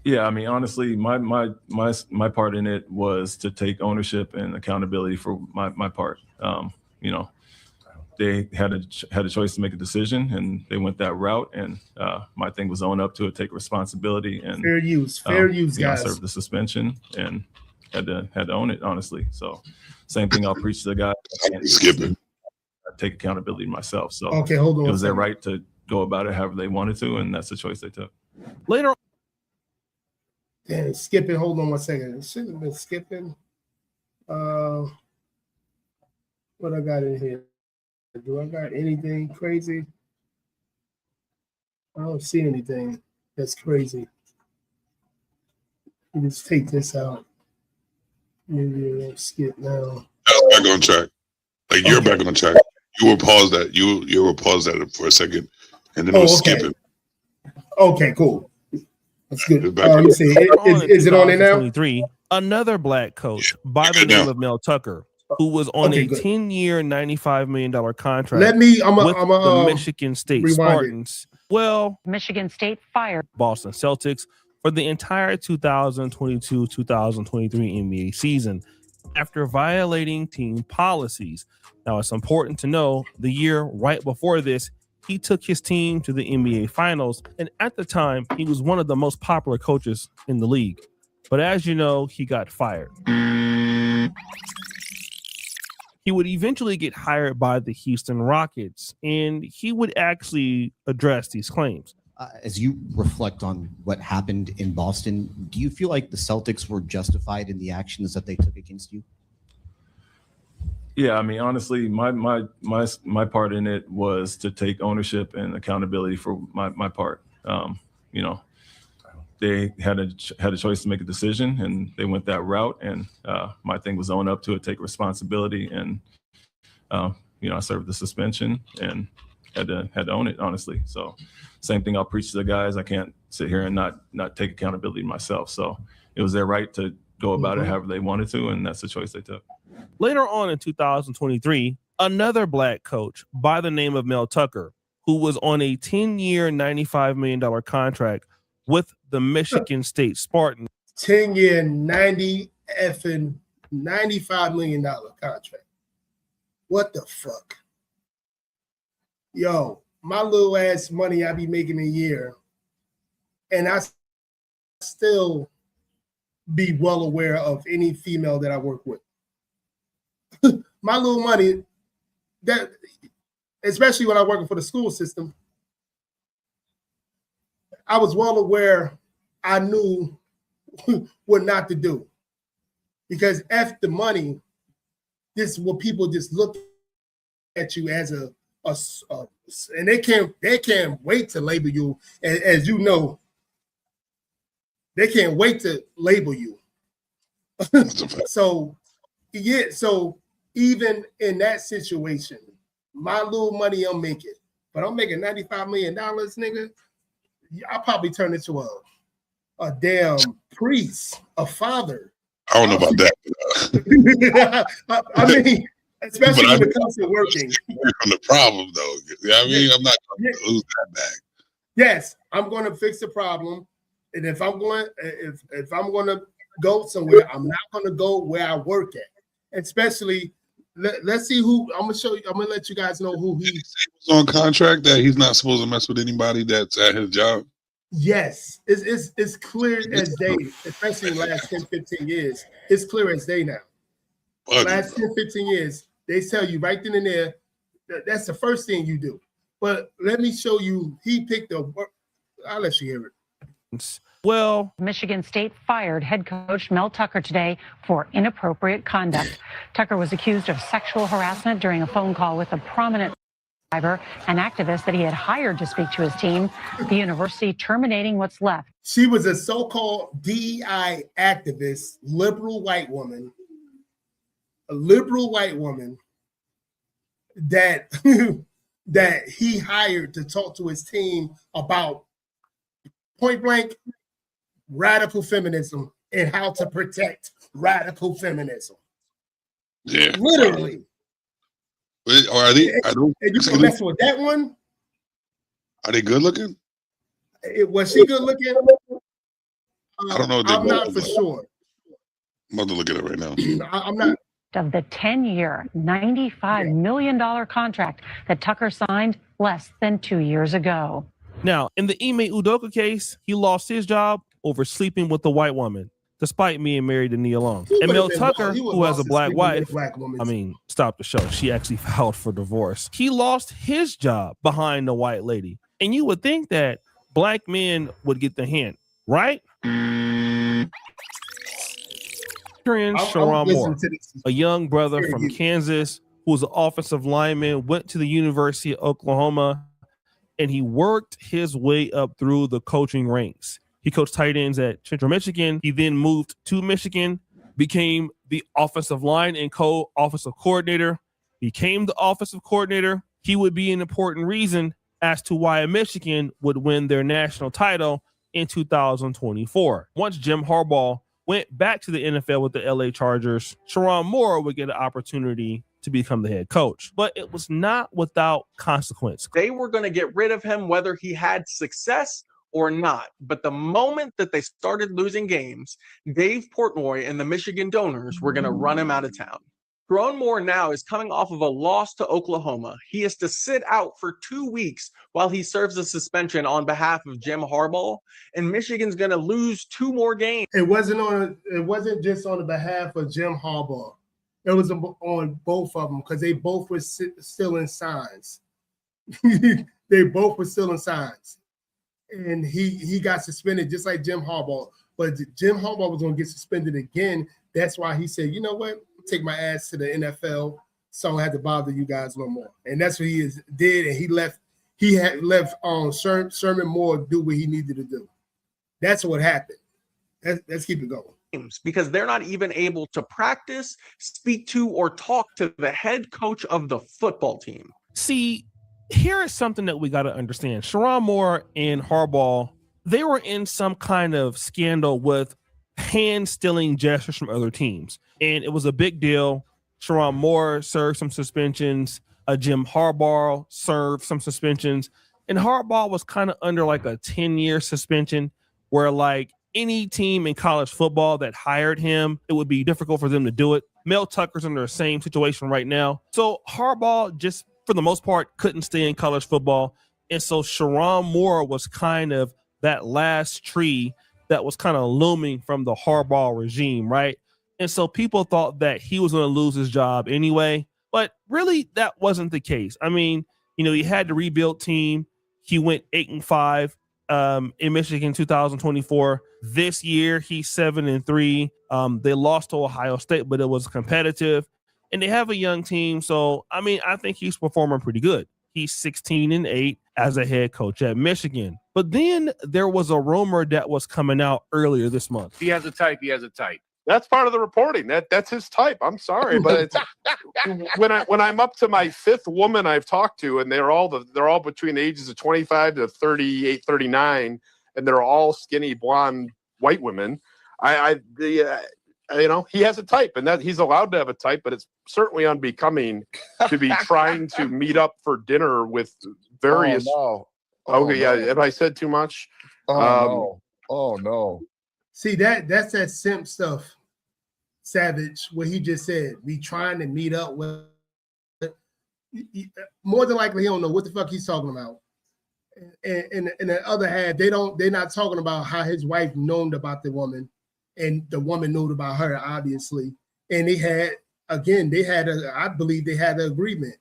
Yeah, I mean, honestly, my part in it was to take ownership and accountability for my part. They had a choice to make a decision, and they went that route. And my thing was own up to it, take responsibility, and fair use, guys. I served the suspension and had to own it, honestly. So, same thing I'll preach to the guys. Skipping. Take accountability myself. So, okay, hold on. It was their right to go about it however they wanted to, and that's the choice they took. Later. Damn, skipping. Hold on one second. It shouldn't have been skipping. What I got in here? Do I got anything crazy? I don't see anything that's crazy. You just take this out. Maybe I won't skip now. That's back on track. Like you're back on track. You will pause that. You will pause that for a second, and then we'll skip it. Okay, cool. That's good. Let me see. Is it on there now? Another black coach by the name of Mel Tucker, who was on a 10-year, $95 million contract with the Michigan State Spartans. Well, Michigan State fired Boston Celtics for the entire 2022-2023 NBA season after violating team policies. Now, it's important to know the year right before this, he took his team to the NBA Finals, and at the time, he was one of the most popular coaches in the league. But as you know, he got fired. He would eventually get hired by the Houston Rockets, and he would actually address these claims. As you reflect on what happened in Boston, do you feel like the Celtics were justified in the actions that they took against you? Yeah, I mean, honestly, my part in it was to take ownership and accountability for my part. You know, they had a choice to make a decision, and they went that route. And my thing was own up to it, take responsibility, and you know, I served the suspension and had to own it, honestly. So, same thing I'll preach to the guys. I can't sit here and not take accountability myself. So, it was their right to go about it however they wanted to, and that's the choice they took. Later on in 2023, another black coach by the name of Mel Tucker, who was on a 10-year, $95 million contract with the Michigan State Spartans. 10-year, $95 million contract. What the fuck? Yo, my little ass money I be making a year, and I still be well aware of any female that I work with. My little money, that especially when I working for the school system, I was well aware. I knew what not to do, because F the money. This is what people just look at you as a and they can't wait to label you, as you know. They can't wait to label you. So yeah, so even in that situation, my little money I'm making, but I'm making $95 million, nigga. I'll probably turn into a damn priest, a father. I don't know about that. I mean, especially when it comes to working. From the problem, though. I mean, I'm not going to lose that back. Yes, I'm going to fix the problem, and if I'm going to go somewhere, I'm not going to go where I work at. Especially, let's see who I'm going to show you. I'm going to let you guys know who he was on contract, that he's not supposed to mess with anybody that's at his job. Yes, it's clear as day, especially in the last 10, 15 years. It's clear as day now. Last 10, 15 years, they tell you right then and there, that's the first thing you do. But let me show you, he picked a, I'll let you hear it. Well, Michigan State fired head coach Mel Tucker today for inappropriate conduct. Tucker was accused of sexual harassment during a phone call with a prominent an activist that he had hired to speak to his team, the university terminating what's left. She was a so-called DEI activist, liberal white woman, a liberal white woman that, that he hired to talk to his team about point blank radical feminism and how to protect radical feminism. Yeah. Literally. Are they? I don't. And you can mess with that one. Are they good looking? Was she good looking? I don't know. I'm not for sure. I'm about to look at it right now. I'm not. Of the 10-year, $95 million contract that Tucker signed less than 2 years ago. Now, in the Ime Udoka case, he lost his job over sleeping with a white woman, despite being married to Nia Long. And Mel Tucker, who has a black wife, stop the show. She actually filed for divorce. He lost his job behind the white lady. And you would think that black men would get the hint, right? Sherrone Moore, a young brother from Kansas who was an offensive lineman, went to the University of Oklahoma, and he worked his way up through the coaching ranks. He coached tight ends at Central Michigan. He then moved to Michigan, became the offensive line and co-offensive coordinator, became the offensive coordinator. He would be an important reason as to why Michigan would win their national title in 2024. Once Jim Harbaugh went back to the NFL with the LA Chargers, Sherrone Moore would get an opportunity to become the head coach. But it was not without consequence. They were going to get rid of him whether he had success or not. But the moment that they started losing games, Dave Portnoy and the Michigan Donors were going to run him out of town. Sherrone Moore now is coming off of a loss to Oklahoma. He has to sit out for 2 weeks while he serves a suspension on behalf of Jim Harbaugh, and Michigan's going to lose 2 more games. It wasn't just on the behalf of Jim Harbaugh. It was on both of them because they both were still in signs. They both were still in signs. and he got suspended just like Jim Harbaugh. But Jim Harbaugh was going to get suspended again. That's why he said, you know what, take my ass to the NFL, so I don't have to bother you guys no more. And that's what he did, and he left. He had left Sherrone Moore do what he needed to do. That's what happened. Let's keep it going. Because they're not even able to practice, speak to, or talk to the head coach of the football team. See, here is something that we got to understand. Sherrone Moore and Harbaugh, they were in some kind of scandal with hand-stealing gestures from other teams. And it was a big deal. Sherrone Moore served some suspensions. Jim Harbaugh served some suspensions. And Harbaugh was kind of under like a 10-year suspension where like any team in college football that hired him, it would be difficult for them to do it. Mel Tucker's under the same situation right now. So Harbaugh just, for the most part, couldn't stay in college football. And so Sherrone Moore was kind of that last tree that was kind of looming from the Harbaugh regime, right? And so people thought that he was going to lose his job anyway. But really, that wasn't the case. I mean, you know, he had the rebuild team. He went 8-5 in Michigan 2024. This year, he's 7-3. They lost to Ohio State, but it was competitive. And they have a young team. So, I mean, I think he's performing pretty good. He's 16-8 as a head coach at Michigan. But then there was a rumor that was coming out earlier this month. He has a type. He has a type. That's part of the reporting. That's his type. I'm sorry, but it's when I'm up to my fifth woman I've talked to, and they're all between the ages of 25 to 38, 39, and they're all skinny blonde white women. You know, he has a type, and that he's allowed to have a type, but it's certainly unbecoming to be trying to meet up for dinner with various. Oh, no. Okay, yeah. Have I said too much? No. Oh no. See, that's that simp stuff, Savage, what he just said. Be trying to meet up with. More than likely, he don't know what the fuck he's talking about. And the other hand, they're not talking about how his wife known about the woman, and the woman knew about her, obviously. And I believe they had an agreement.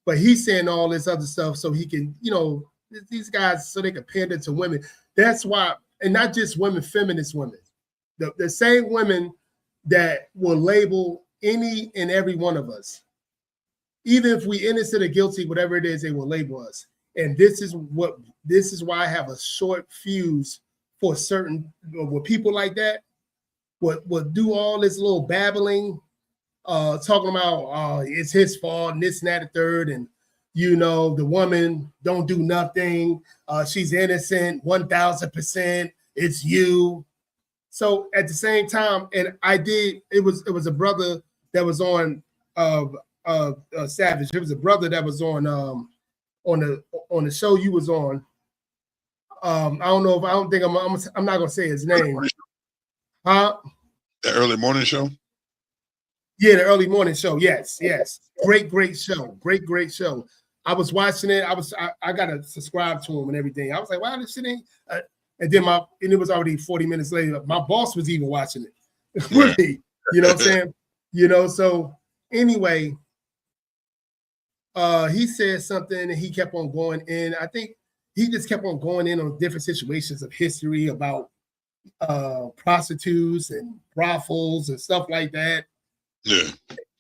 But he's saying all this other stuff so he can, you know, these guys, so they can pander to women. That's why, and not just women, feminist women. The same women that will label any and every one of us. Even if we innocent or guilty, whatever it is, they will label us. And this is why I have a short fuse for certain with people like that. Would do all this little babbling, talking about it's his fault and this and that and third, and you know the woman don't do nothing, she's innocent 1000%, it's you. So at the same time, and it was a brother that was on Savage. It was a brother that was on the show you was on. I don't know if I'm not gonna say his name. Huh? The early morning show? Yeah, the early morning show. Yes. Great show. Great show. I was watching it. I got to subscribe to him and everything. I was like, wow, this shit ain't. And then it was already 40 minutes later. My boss was even watching it. Really, you know what I'm saying? You know, so anyway, he said something and he kept on going in. I think he just kept on going in on different situations of history about prostitutes and brothels and stuff like that. Yeah,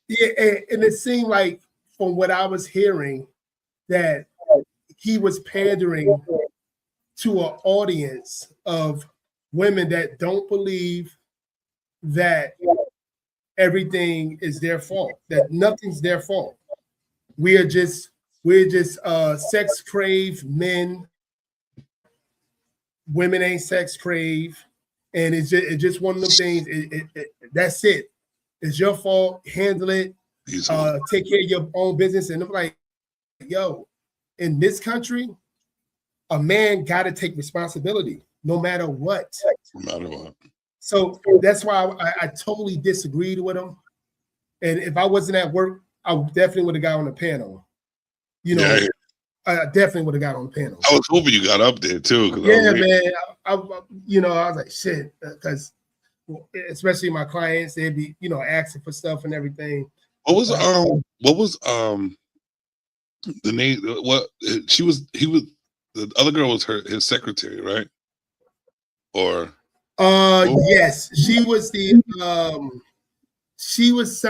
and it seemed like from what I was hearing that he was pandering to an audience of women that don't believe that everything is their fault, that nothing's their fault. We're just sex crave men. Women ain't sex crave. And it's just one of them things. That's it. It's your fault. Handle it. Take care of your own business. And I'm like, yo, in this country, a man got to take responsibility no matter what. No matter what. So that's why I totally disagreed with him. And if I wasn't at work, I definitely would have got on the panel. You know, yeah. I definitely would have got on the panel. I was hoping you got up there too. Yeah, man. I was like, shit, because especially my clients, they'd be, asking for stuff and everything. What was the name? What he was The other girl was his secretary, right? Or yes, she was she was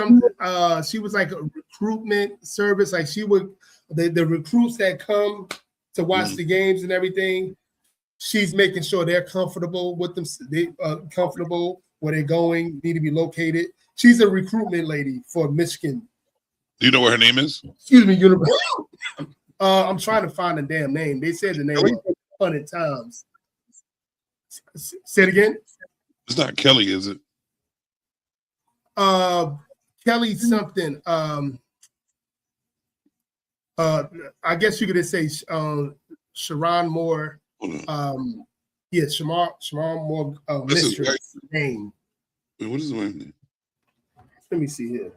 like a recruitment service. Like she would the recruits that come to watch the games and everything. She's making sure they're comfortable with them. They comfortable where they're going, need to be located. She's a recruitment lady for Michigan. Do you know what her name is? Excuse me, I'm trying to find the damn name. They said the name 100 times. Say it again. It's not Kelly, is it? Kelly something. I guess you could just say Sherrone Moore. Yeah, Sherrone Moore mistress name. Wait, what is the name? Let me see here.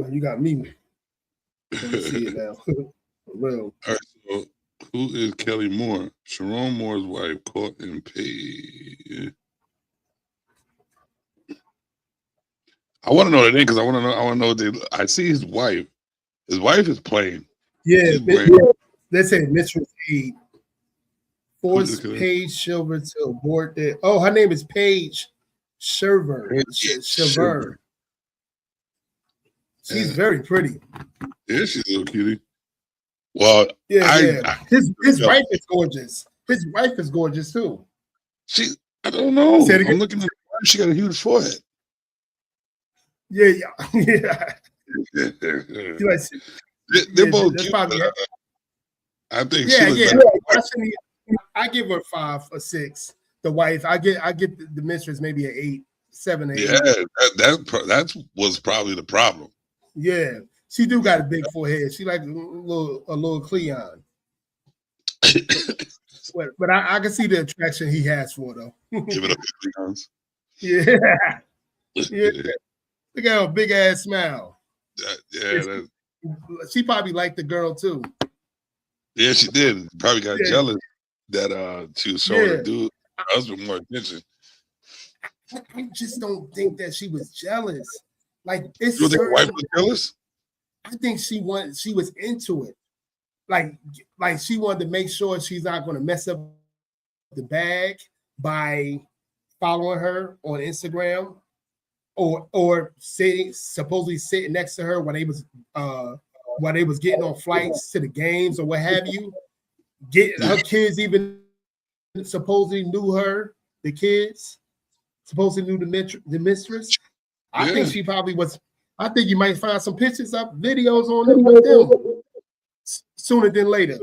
You got me. Let me see it now. For real. All right, so who is Kelly Moore? Sherrone Moore's wife, caught and paid. I want to know the name because I want to know what I see his wife. His wife is playing. Yeah, let's say Mistress Aid. Force Paige Silver to abort that. Oh, her name is Paige Silver. Silver. She's very pretty. Yeah, she's a little cutie. Well, yeah. His wife is gorgeous. His wife is gorgeous too. I don't know. I'm looking at her. She got a huge forehead. Yeah. They're both cute. I think I give her 5 or 6. The wife, I get the mistress maybe an 8, 7, 8. Yeah, that was probably the problem. Yeah, she do got a big forehead. She like a little Cleon. but I can see the attraction he has for her, though. Give it up to Cleons. Yeah. Look at her big ass smile. She probably liked the girl too. Yeah, she did. Probably got jealous that she was showing the dude her husband more attention. I just don't think that she was jealous. Like it's you think her wife was jealous? I think she was into it. Like she wanted to make sure she's not going to mess up the bag by following her on Instagram or supposedly sitting next to her when they was getting on flights to the games or what have you. Her kids even supposedly knew her. The kids supposedly knew the mistress. I think she probably was. I think you might find some pictures up, videos on them with them sooner than later.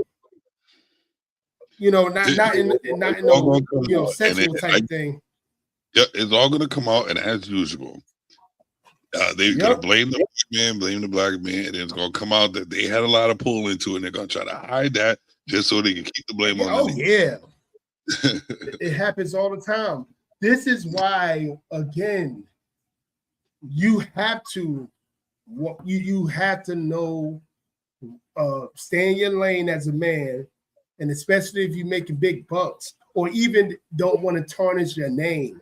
You know, not in no sexual type thing. Yeah, it's all gonna come out, and as usual, they're gonna blame the black man, blame the black man, and it's gonna come out that they had a lot of pull into it, and they're gonna try to hide that just so they can keep the blame on them. Oh yeah, it happens all the time. This is why, again, you have to know, stay in your lane as a man, and especially if you're making big bucks or even don't want to tarnish your name.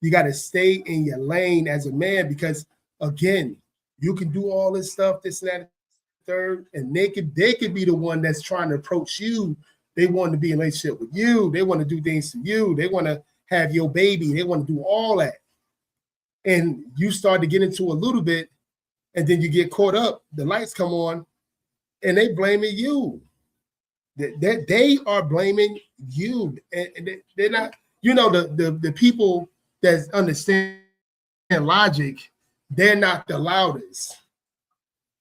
You got to stay in your lane as a man because, again, you can do all this stuff, this and that, third, and they could be the one that's trying to approach you. They want to be in a relationship with you. They want to do things to you. They want to have your baby. They want to do all that. And you start to get into a little bit, and then you get caught up. The lights come on, and they blaming you. They are blaming you, and they're not. You know, the people that understand logic, they're not the loudest.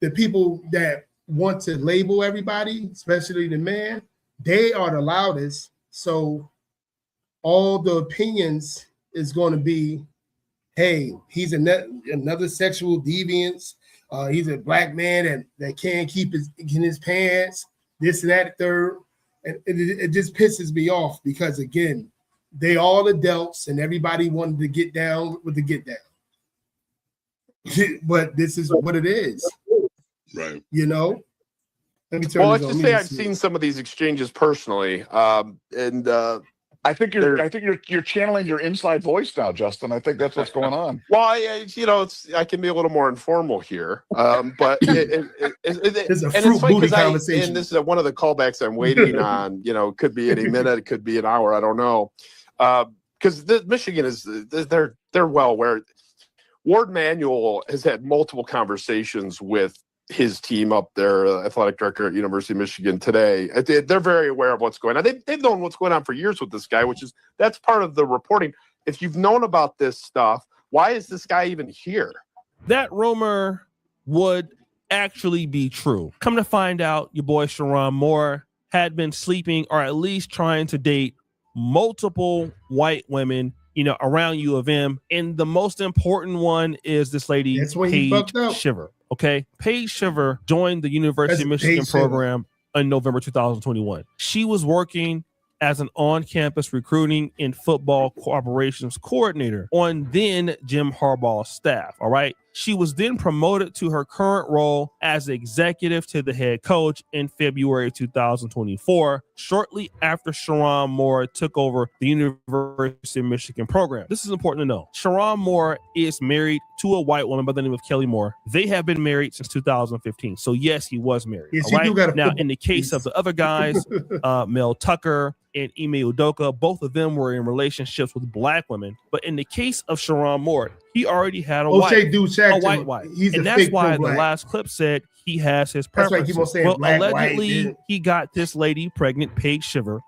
The people that want to label everybody, especially the man, they are the loudest. So all the opinions is going to be, hey, he's another sexual deviance. He's a black man that can't keep his pants, this and that, third. And it just pisses me off because, again, they all adults and everybody wanted to get down with the get down. But this is what it is. Right. You know? Let me turn well, let's just say I've seen some of these exchanges personally. And I think you're channeling your inside voice now, Justin. I think that's what's going on. Well, I can be a little more informal here, but It's a and fruit it's funny booty because conversation. and this is one of the callbacks I'm waiting on. It could be any minute, it could be an hour, I don't know, because Michigan is they're well aware. Ward Manuel has had multiple conversations with his team up there, athletic director at University of Michigan today. They're very aware of what's going on. They've known what's going on for years with this guy, that's part of the reporting. If you've known about this stuff, why is this guy even here? That rumor would actually be true. Come to find out, your boy Sherrone Moore had been sleeping or at least trying to date multiple white women, around U of M. And the most important one is this lady, Paige Shiver. Okay. Paige Shiver joined the University of Michigan program in November 2021. She was working as an on-campus recruiting and football operations coordinator on then Jim Harbaugh's staff. All right. She was then promoted to her current role as executive to the head coach in February 2024, shortly after Sherrone Moore took over the University of Michigan program. This is important to know. Sherrone Moore is married to a white woman by the name of Kelly Moore. They have been married since 2015. So yes, he was married. Yes, all right? Now, in in the case of the other guys, Mel Tucker and Ime Udoka, both of them were in relationships with black women. But in the case of Sherrone Moore, he already had a white wife. And that's why the last clip said he has his preferences. Well, allegedly, he got this lady pregnant, Paige Shiver.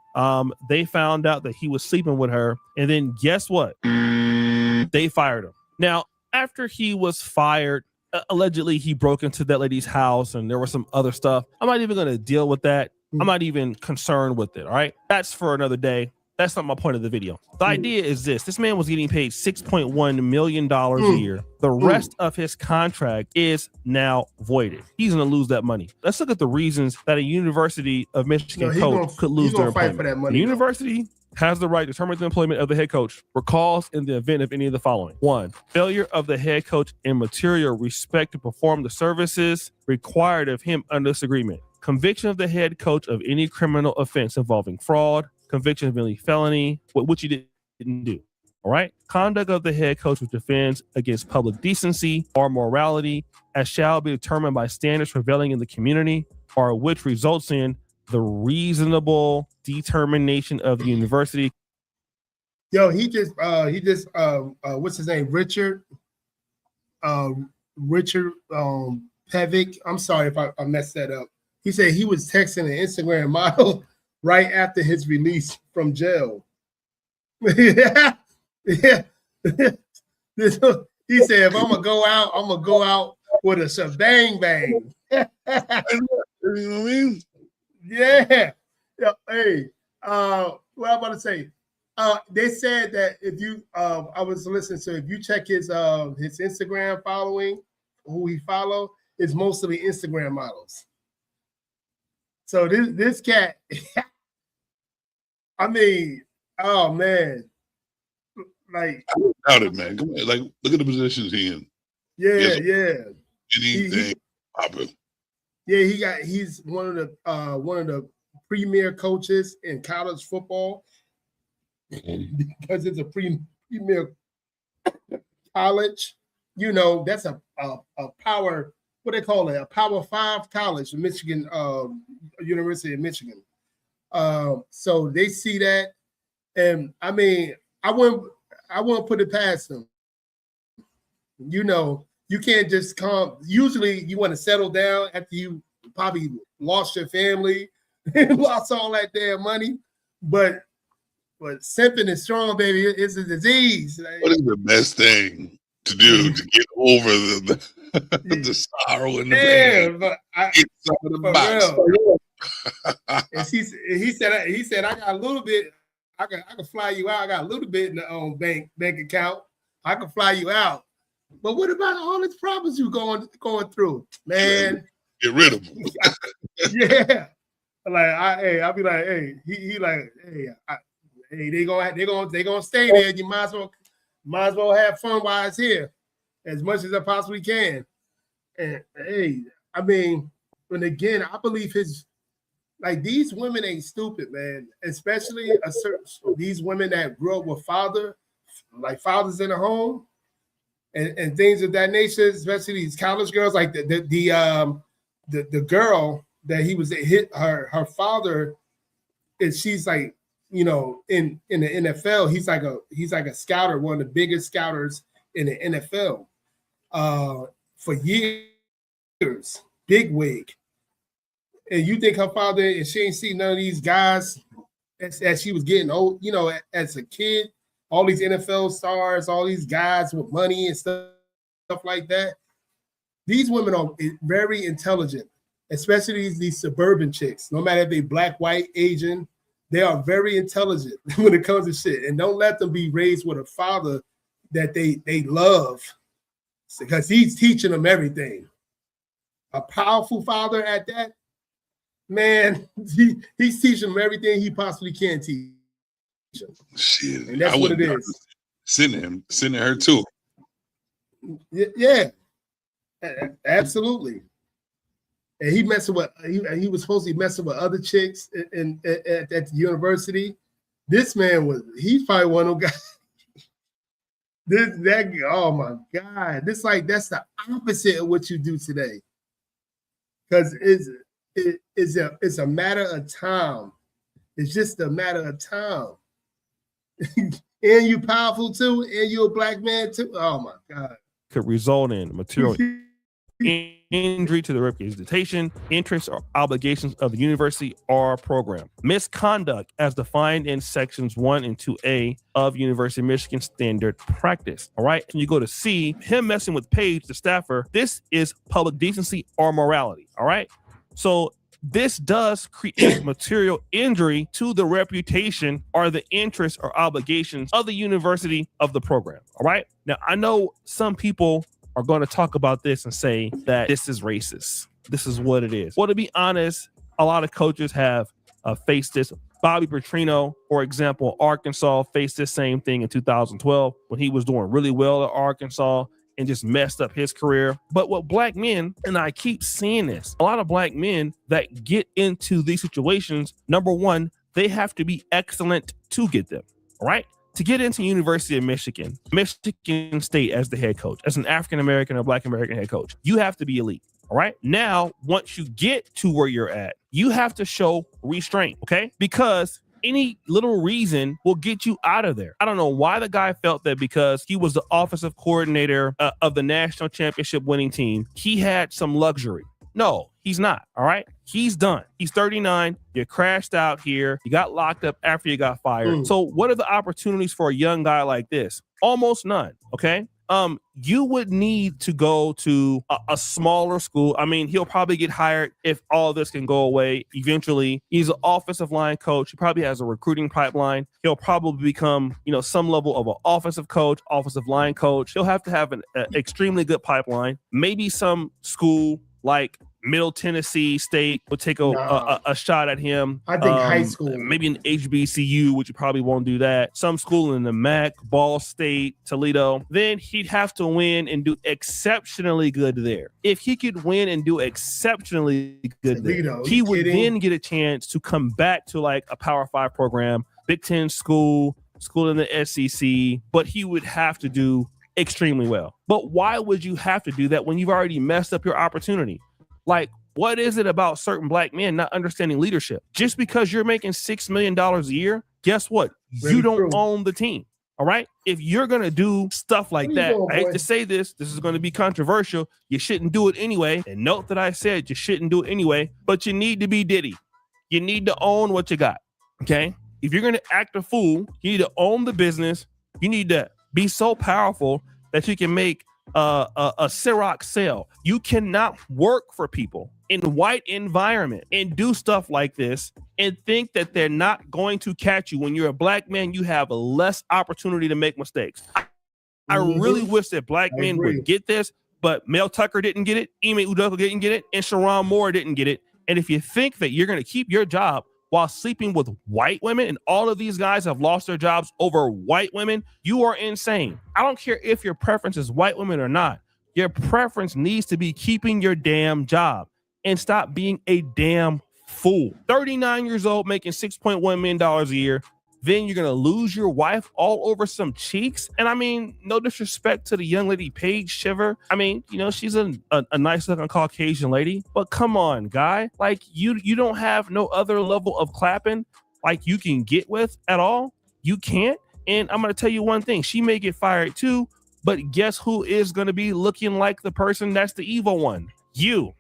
They found out that he was sleeping with her. And then guess what? They fired him. Now, after he was fired, allegedly, he broke into that lady's house and there was some other stuff. I'm not even going to deal with that. I'm not even concerned with it. All right. That's for another day. That's not my point of the video. The idea is this man was getting paid $6.1 million a year. The rest of his contract is now voided. He's going to lose that money. Let's look at the reasons that a University of Michigan coach could lose their employment. The university has the right to terminate the employment of the head coach for cause in the event of any of the following. 1, failure of the head coach in material respect to perform the services required of him under this agreement. Conviction of the head coach of any criminal offense involving fraud, conviction of any felony, which he didn't do. All right. Conduct of the head coach which offends against public decency or morality, as shall be determined by standards prevailing in the community, or which results in the reasonable determination of the university. Yo, he just what's his name? Richard Pevick. I'm sorry if I messed that up. He said he was texting an Instagram model right after his release from jail. Yeah. He said, if I'm gonna go out with a shebang bang. You know what I mean? Yeah. Hey, what I'm about to say. They said that if you I was listening to, if you check his Instagram following, who he follow, it's mostly Instagram models. So this cat, I mean, oh man, like doubt it, man. Come on, like look at the positions he in. Yeah. Anything popping. Yeah, he's one of the premier coaches in college football because it's a premier college. That's a power. What they call it, a Power 5 college, Michigan, University of Michigan. So they see that, and I mean, I wouldn't put it past them. You can't just come. Usually, you want to settle down after you probably lost your family, lost all that damn money. But simping is strong, baby. It's a disease. What is the best thing to do to get over the sorrow and the pain? But get some of the box. And he said, I got a little bit. I can fly you out. I got a little bit in the bank account. I can fly you out. But what about all these problems you going through, man? Get rid of them. Yeah. I'll be like, hey, he like, hey, they gonna stay there. You might as well have fun while it's here, as much as I possibly can. And hey, I mean, and again, I believe Like these women ain't stupid, man. Especially these women that grew up with fathers in the home, and things of that nature. Especially these college girls, like the girl that he was hit her father. Is she's like, in the NFL, he's like a scouter, one of the biggest scouters in the NFL for years, big wig. And you think her father, and she ain't seen none of these guys as she was getting old, as a kid, all these NFL stars, all these guys with money and stuff like that. These women are very intelligent, especially these suburban chicks, no matter if they black, white, Asian. They are very intelligent when it comes to shit. And don't let them be raised with a father that they love, because he's teaching them everything. A powerful father at that, man, he's teaching them everything he possibly can teach them. Shit, and that's what it is. Sending her too. Yeah, absolutely. And he messing with he was supposed to be messing with other chicks at the university. This man he's probably one of those guys. Oh my God. That's the opposite of what you do today. Because it's a matter of time. It's just a matter of time. And you powerful too, and you're a black man too. Oh my God. Could result in material injury to the representation, interests, or obligations of the university or program. Misconduct as defined in sections 1 and 2A of University of Michigan standard practice. All right. And you go to C, him messing with Paige, the staffer. This is public decency or morality. All right. So this does create material injury to the reputation or the interests or obligations of the university of the program. All right. Now, I know some people are going to talk about this and say that this is racist. This is what it is. Well, to be honest, a lot of coaches have faced this. Bobby Petrino, for example, Arkansas faced this same thing in 2012 when he was doing really well at Arkansas and just messed up his career. But what black men, and I keep seeing this, a lot of black men that get into these situations, number one, they have to be excellent to get them, all right? To get into University of Michigan State as the head coach, as an African-American or Black American head coach, you have to be elite. All right. Now, once you get to where you're at, you have to show restraint. Okay. Because any little reason will get you out of there. I don't know why the guy felt that because he was the offensive coordinator of the national championship winning team, he had some luxury. No, he's not. All right. He's done. He's 39. You crashed out here. You got locked up after you got fired. So what are the opportunities for a young guy like this? Almost none. Okay. You would need to go to a smaller school. I mean, he'll probably get hired if all this can go away eventually. He's an offensive line coach. He probably has a recruiting pipeline. He'll probably become, some level of an offensive coach, offensive line coach. He'll have to have an extremely good pipeline. Maybe some school like Middle Tennessee State would take a shot at him. I think high school. Maybe an HBCU, which you probably won't do that. Some school in the MAC, Ball State, Toledo. Then he'd have to win and do exceptionally good there. If he could win and do exceptionally good there, he would then get a chance to come back to like a Power 5 program, Big Ten school in the SEC, but he would have to do extremely well. But why would you have to do that when you've already messed up your opportunity? Like, what is it about certain black men not understanding leadership? Just because you're making $6 million a year, guess what? You don't own the team. All right. If you're going to do stuff like that, I hate to say this is going to be controversial. You shouldn't do it anyway. And note that I said you shouldn't do it anyway, but you need to be Diddy. You need to own what you got. Okay. If you're going to act a fool, you need to own the business. You need to be so powerful that you can make a Ciroc sale. You cannot work for people in white environment and do stuff like this and think that they're not going to catch you. When you're a black man, you have less opportunity to make mistakes. I really wish that black men would get this, but Mel Tucker didn't get it, Ime Udoka didn't get it, and Sherrone Moore didn't get it. And if you think that you're going to keep your job while sleeping with white women, and all of these guys have lost their jobs over white women, you are insane. I don't care if your preference is white women or not. Your preference needs to be keeping your damn job and stop being a damn Fool. 39 years old, making $6.1 million a year. Then you're gonna lose your wife all over some cheeks. And I mean, no disrespect to the young lady Paige Shiver. I mean, you know, she's a nice looking Caucasian lady, but come on, guy. Like you don't have no other level of clapping like you can get with at all. You can't. And I'm gonna tell you one thing: she may get fired too, but guess who is gonna be looking like the person that's the evil one? You.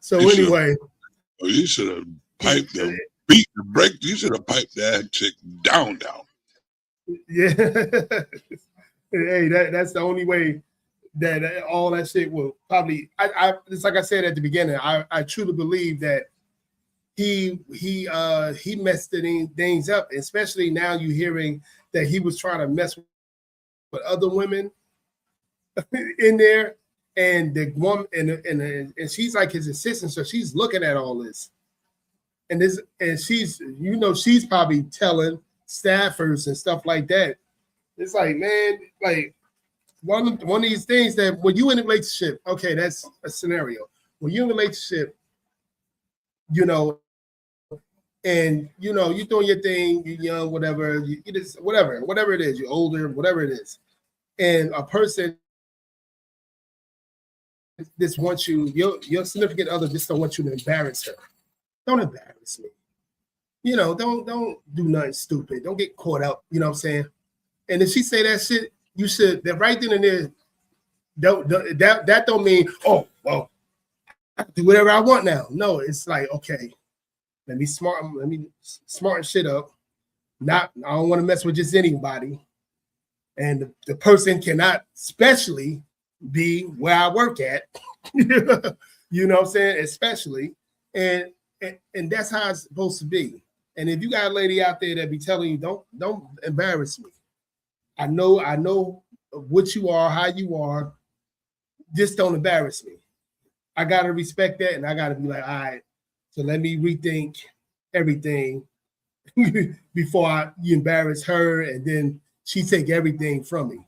So anyway. You should have piped them, beat the break. You should have piped that chick down. Yeah. Hey, that's the only way that all that shit will probably. It's like I said at the beginning. I truly believe that he messed things up, especially now you're hearing that he was trying to mess with other women in there. And the woman and she's like his assistant, so she's looking at all this, and she's she's probably telling staffers and stuff like that. It's like, man, like one of these things that when you in a relationship, okay, that's a scenario. When you're in a relationship, and you're doing your thing, you're young, whatever, you just whatever it is, you're older, whatever it is, and a person just wants you, your significant other just don't want you to embarrass her. Don't embarrass me. Don't do nothing stupid. Don't get caught up. You know what I'm saying? And if she say that shit, you should. That right then and there. That don't mean, oh well, I can do whatever I want now. No, it's like, okay, let me smarten shit up. I don't want to mess with just anybody. And the person cannot especially be where I work at. You know what I'm saying? Especially. And that's how it's supposed to be. And if you got a lady out there that be telling you, don't embarrass me. I know what you are, how you are. Just don't embarrass me. I gotta respect that, and I gotta be like, all right, so let me rethink everything before you embarrass her, and then she take everything from me.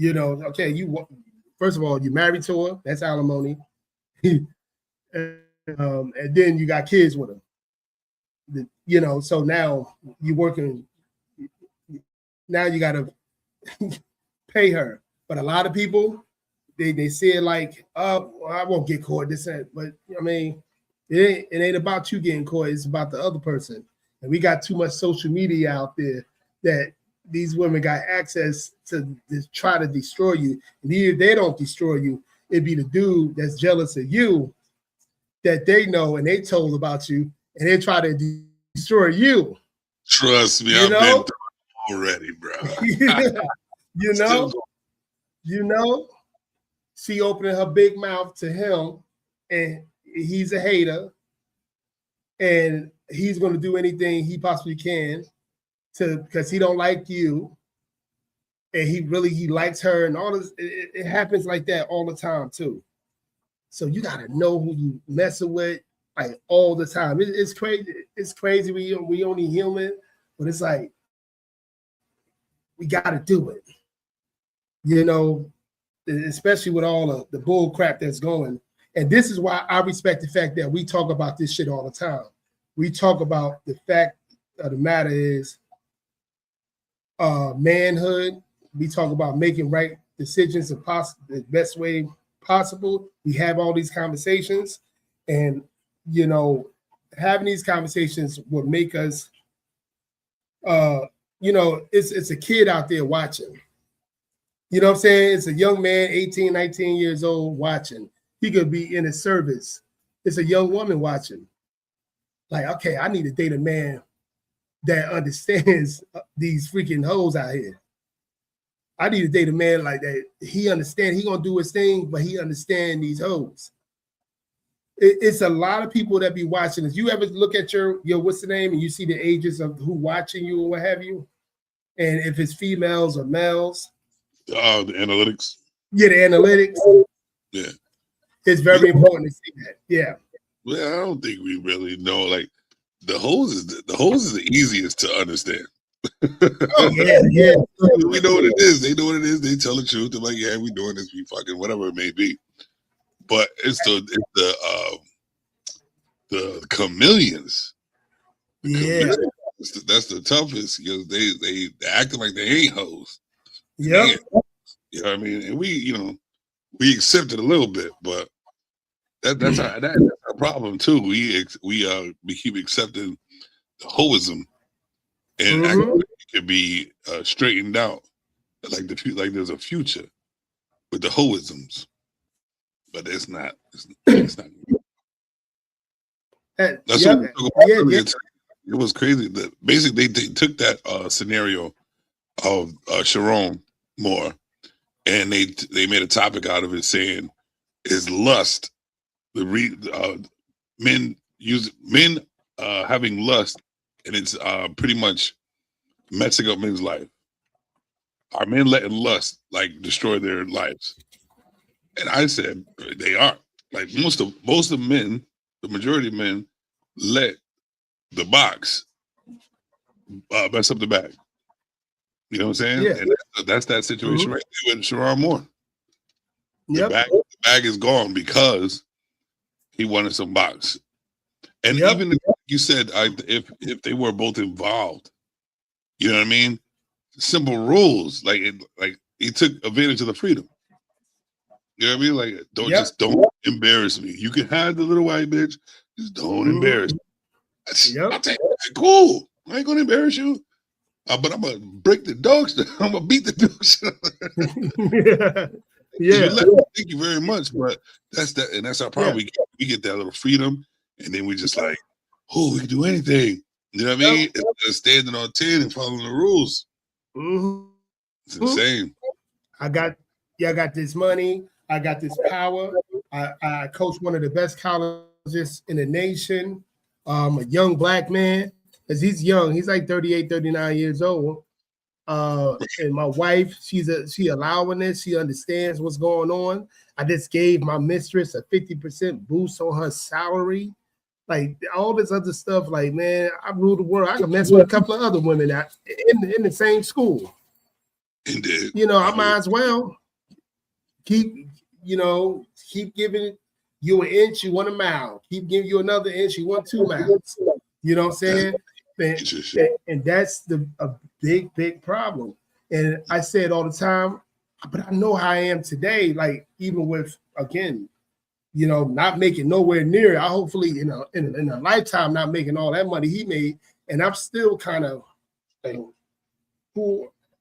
Okay, first of all, you married to her, that's alimony. And then you got kids with her. So now you're working, now you gotta pay her. But a lot of people, they say it like, oh, well, I won't get caught, this and that. But I mean, it ain't about you getting caught, it's about the other person. And we got too much social media out there that these women got access to try to destroy you. And if they don't destroy you, it'd be the dude that's jealous of you that they know and they told about you, and they try to destroy you. Trust me, I've been through it already, bro. She opening her big mouth to him, and he's a hater, and he's going to do anything he possibly can because he don't like you, and he likes her, and all this. It happens like that all the time too. So you got to know who you messing with, like all the time. It's crazy. It's crazy. We only human, but it's like we got to do it. Especially with all the bull crap that's going. And this is why I respect the fact that we talk about this shit all the time. We talk about the fact of the matter is manhood. We talk about making right decisions the best way possible. We have all these conversations, and having these conversations will make us it's a kid out there watching. You know what I'm saying? It's a young man, 18, 19 years old, watching. He could be in his service. It's a young woman watching. Like, okay, I need to date a man that understands these freaking hoes out here. I need to date a man like that. He understands. He gonna do his thing, but he understands these hoes. It's a lot of people that be watching. If you ever look at your what's the name, and you see the ages of who watching you or what have you, and if it's females or males. The analytics. Yeah, the analytics. Yeah. It's very important to see that. Yeah. Well, I don't think we really know. Like the hose is the easiest to understand. Oh yeah, yeah. We know what it is. They know what it is. They tell the truth. They're like, yeah, we doing this. We fucking whatever it may be. But it's the chameleons. Yeah. That's the toughest because they acting like they ain't hoes. Yeah. You know what I mean? And we accept it a little bit, but that's our problem too. We keep accepting the hoism and acting like it could be straightened out, like there's a future with the hoisms, but it's not. It's not. That's what we talked about earlier. It was crazy that basically they took that scenario of Sherrone Moore and they made a topic out of it saying, is lust men having lust, and it's pretty much messing up men's life. Are men letting lust like destroy their lives? And I said they are. Like most of men, the majority of men let the box mess up the bag. You know what I'm saying? Yeah. And that's that situation right there with Sherrone Moore. The bag is gone because he wanted some box. And even if you said if they were both involved, you know what I mean? Simple rules, like he took advantage of the freedom. You know what I mean? Like don't embarrass me. You can hide the little white bitch, just don't embarrass me. I'll take it. Cool. I ain't gonna embarrass you. But I'm gonna break the dogs down. I'm gonna beat the dogs. Thank you very much. But that's our problem. We get that little freedom, and then we just like, oh, we can do anything. You know what I mean? Instead of standing on 10 and following the rules. It's insane. I got this money. I got this power. I coach one of the best colleges in the nation. A young black man, because he's young. He's like 38, 39 years old. And my wife, she allowing this. She understands what's going on. I just gave my mistress a 50% boost on her salary. Like all this other stuff, like, man, I rule the world. I can mess with a couple of other women in the same school. Indeed. You know, I might as well keep giving you an inch, you want a mile. Keep giving you another inch, you want 2 miles. You know what I'm saying? And that's a big problem. And I say it all the time, but I know how I am today. Like even with, again, not making nowhere near. I hopefully, in a lifetime, not making all that money he made, and I'm still kind of like,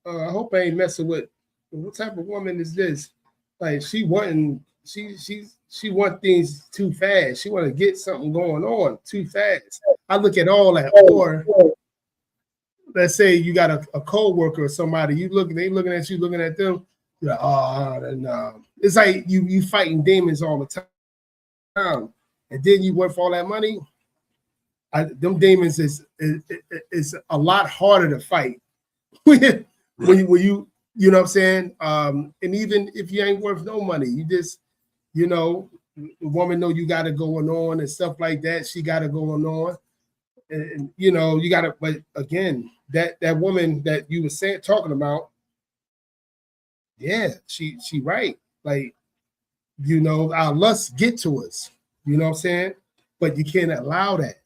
I hope I ain't messing with. What type of woman is this? Like she want things too fast. She want to get something going on too fast. I look at all that. Or let's say you got a co-worker or somebody. They looking at you, looking at them. You're like, no. It's like you fighting demons all the time. And then you work for all that money. Them demons is a lot harder to fight when you know what I'm saying. And even if you ain't worth no money, you just the woman know you got it going on and stuff like that. She got it going on, and you got to. But again, that woman that you were talking about, yeah, she right. Like our lust get to us. You know what I'm saying? But you can't allow that.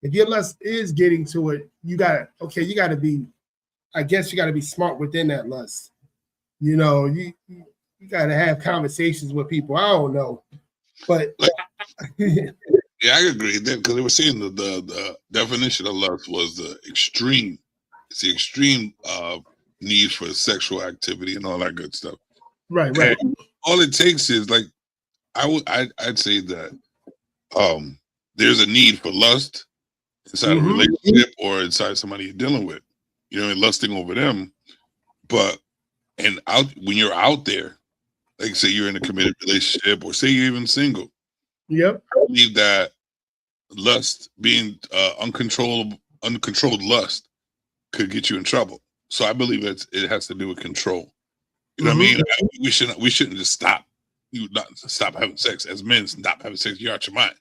If your lust is getting to it, you got to be, I guess you got to be smart within that lust. You got to have conversations with people. I don't know. But yeah, I agree that because they were saying the definition of lust was the extreme. It's the extreme need for sexual activity and all that good stuff. Right. And all it takes is like I'd say that there's a need for lust inside a relationship or inside somebody you're dealing with, and lusting over them. But when you're out there, like say you're in a committed relationship or say you're even single. Yep. I believe that lust, being uncontrolled lust, could get you in trouble. So I believe it has to do with control. You know what I mean? We shouldn't just stop. You not stop having sex as men. Stop having sex. You're out your mind.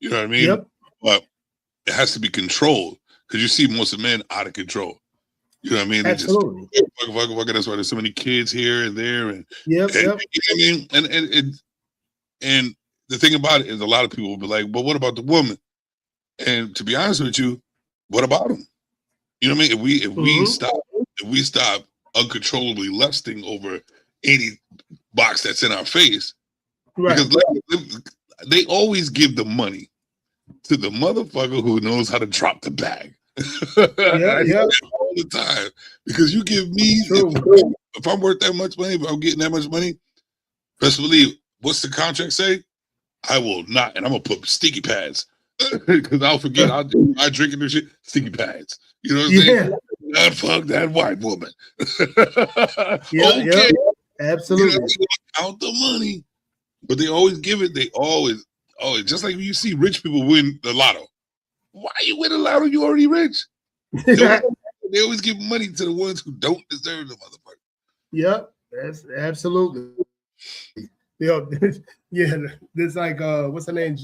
You know what I mean? Yep. But it has to be controlled because you see most of men out of control. You know what I mean? Absolutely. They just fuck. That's why there's so many kids here and there, and Yep. you know what I mean? And the thing about it is, a lot of people will be like, "But what about the woman?" And to be honest with you, what about them? You know what I mean? If we stop uncontrollably lusting over any box that's in our face, right. because they always give the money to the motherfucker who knows how to drop the bag. Yeah. All the time, because you give me if I'm worth that much money, if I'm getting that much money, best believe, what's the contract say? I will not, and I'm gonna put sticky pads because I'll forget. I drinking this shit, sticky pads. You know what I'm saying? Not fuck that white woman. Yeah, absolutely. You know, count the money, but they always give it. They always, just like when you see rich people win the lotto. Why you win the lotto? You already rich. They always give money to the ones who don't deserve the motherfucker. Yep, that's absolutely. Yeah, there's like what's her name?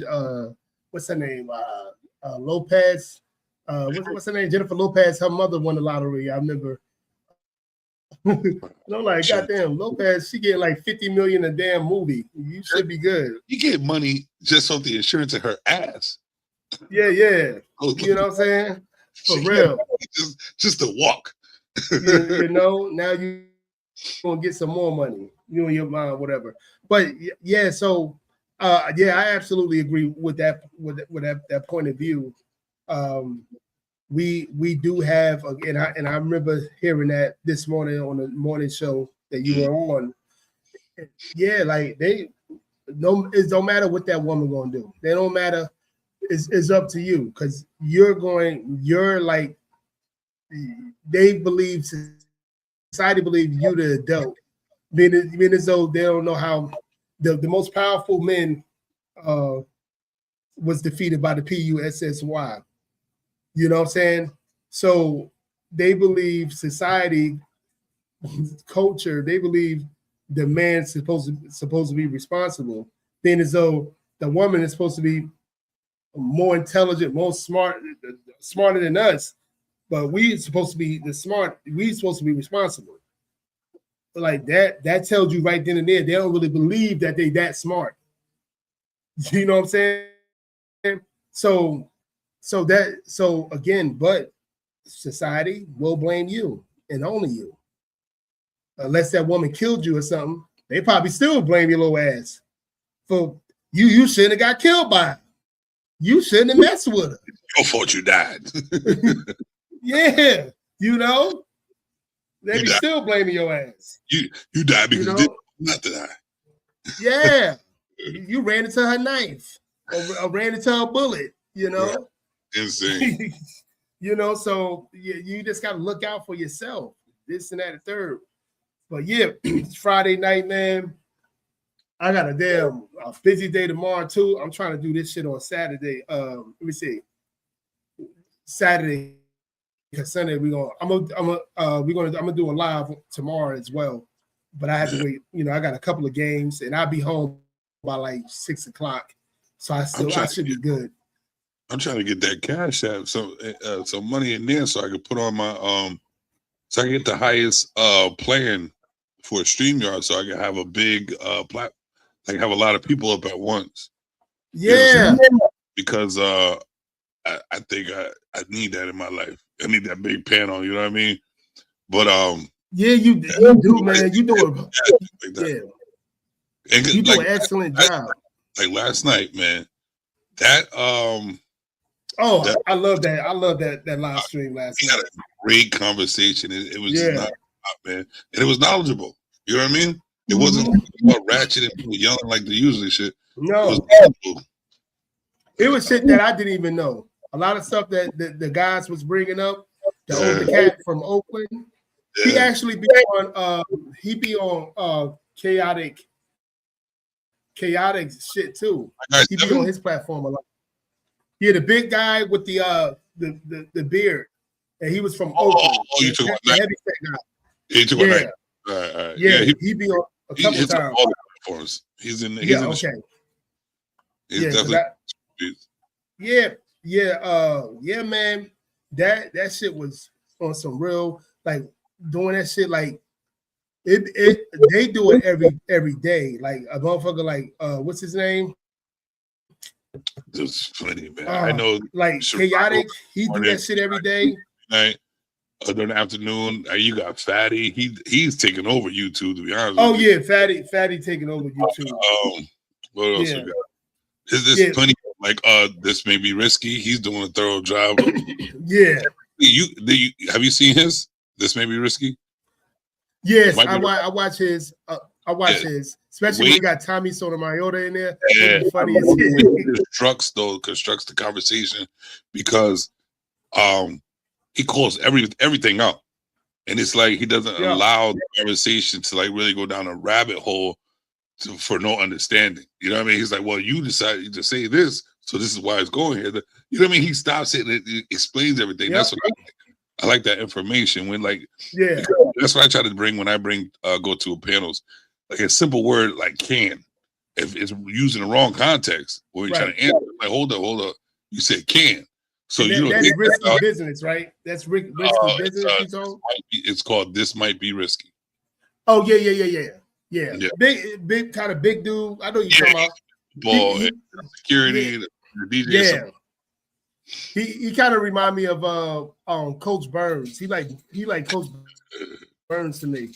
Lopez. What's her name? Jennifer Lopez. Her mother won the lottery. I remember. And I'm like, goddamn, Lopez, she getting like 50 million a damn movie. You should be good. You get money just off the insurance of her ass. Yeah. You know what I'm saying? For real. Just to walk. you know, now you gonna get some more money. You and your mind, whatever. But yeah, so I absolutely agree with that that point of view. We do have, and I remember hearing that this morning on the morning show that you were on. Yeah, like it don't matter what that woman gonna do. They don't matter. It's up to you, because you're like, society believes you the adult, being as though they don't know how the most powerful men was defeated by the PUSSY. You know what I'm saying? So they believe society, culture, they believe the man's supposed to be responsible, being as though the woman is supposed to be more intelligent, more smarter than us, but we supposed to be we supposed to be responsible. Like that tells you right then and there, they don't really believe that they that smart. You know what I'm saying? So again, but society will blame you and only you. Unless that woman killed you or something, they probably still blame your little ass for you shouldn't have got killed by her. You shouldn't have messed with her. Your fault you died. Yeah, you know, they be still blaming your ass. You died because you did not die. Yeah, you ran into her knife or ran into her bullet. You know, insane. You know, so you just got to look out for yourself. This and that, and third. But yeah, it's Friday night, man. I got a busy day tomorrow too. I'm trying to do this shit on Saturday. Let me see. Saturday, because Sunday I'm gonna do a live tomorrow as well. But I have to wait. You know, I got a couple of games, and I'll be home by like 6 o'clock. So I should be good. I'm trying to get that cash app, some money in there, so I can put on my so I can get the highest plan for a StreamYard, so I can have a big I can have a lot of people up at once. Yeah, you know, because I think I need that in my life. I need that big panel. You know what I mean? But yeah, you do, man. You do it. Yeah, and you do an excellent job. Like last night, man. That I love that. I love that live stream last night. Had a great conversation. It was just not, man, and it was knowledgeable. You know what I mean? It wasn't about ratchet and people yelling like they usually shit. No, it was shit that I didn't even know. A lot of stuff that the guys was bringing up. The older cat from Oakland, he actually be on chaotic shit too. He be on his platform a lot. Yeah, the big guy with the beard, and he was from Oakland. You took the heavy set guy. He took yeah. All right. Yeah, he be on a couple he's times. All the platforms. He's in. He's in okay. He's definitely. Yeah, man. That shit was on some real. like doing that shit. Like they do it every day. Like a motherfucker, like what's his name? It's funny, man. I know, like Chaotic. He do that shit every day. Night, during the afternoon. You got Fatty. He's taking over YouTube. To be honest. Oh with yeah, Fatty taking over YouTube. What else we got? Is this plenty? Like this may be risky. He's doing a thorough job. Yeah. Have you seen his? This may be risky. Yes, I watch his. I watch his, especially when you got Tommy Sotomayor in there. Yeah, Funny as shit. constructs the conversation because he calls everything out, and it's like he doesn't allow the conversation to like really go down a rabbit hole for no understanding. You know what I mean? He's like, well, you decided to say this, so this is why it's going here. You know what I mean? He stops it and it explains everything. That's what I like that information when that's what I try to bring when I go to panels. Like a simple word like can, if it's used in the wrong context, or you're trying to answer, like hold up, you said can. So that's risky business, right? That's risky business. It's called This Might Be Risky. Oh yeah. Big kind of big dude. I know you're talking about. Ball, security, the DJ. Yeah. He kind of remind me of Coach Burns. He like Coach Burns to me.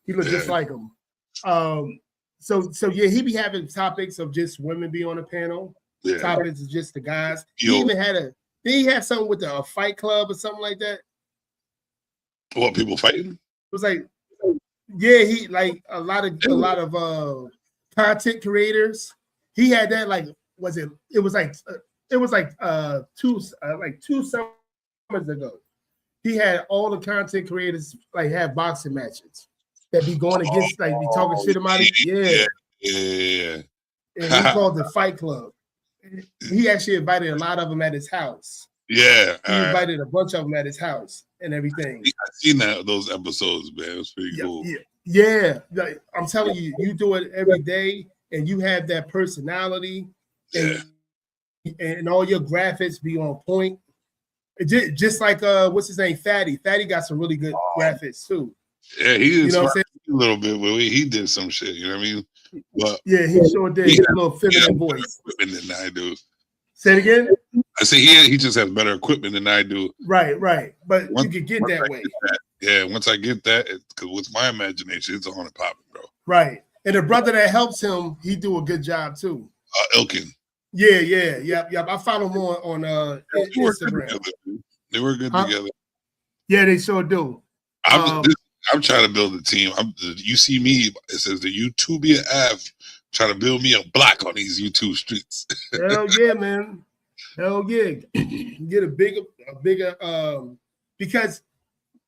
He looks just like him. So yeah, he be having topics of just women be on the panel. Yeah. Topics of just the guys. He even had did he have something with a fight club or something like that? What, people fighting? It was like, yeah, he like a lot of content creators. He had that like it was like 2 summers ago. He had all the content creators like have boxing matches that be going against like be talking shit about it. Yeah. And he called the Fight Club. He actually invited a lot of them at his house. Yeah. He invited a bunch of them at his house and everything. I've seen those episodes, man. It was pretty cool. Yeah. Like, I'm telling you, you do it every day and you have that personality and all your graphics be on point. Just like what's his name? Fatty. Fatty got some really good graphics too. Yeah, he did a little bit, but he did some shit, you know what I mean? But yeah, he sure did. He had a little feminine voice. Equipment than I do. Say it again. I say he just has better equipment than I do. Right. But you could get that way. Once I get that, because with my imagination, it's on and popping, bro. Right. And the brother that helps him, he do a good job too. Elkin. Yeah. I follow him on Instagram. They were good together. Yeah, they sure do. I'm trying to build a team. You see me, it says the YouTubia Ave, trying to build me a block on these YouTube streets. Hell yeah, man. Hell yeah. Get a bigger because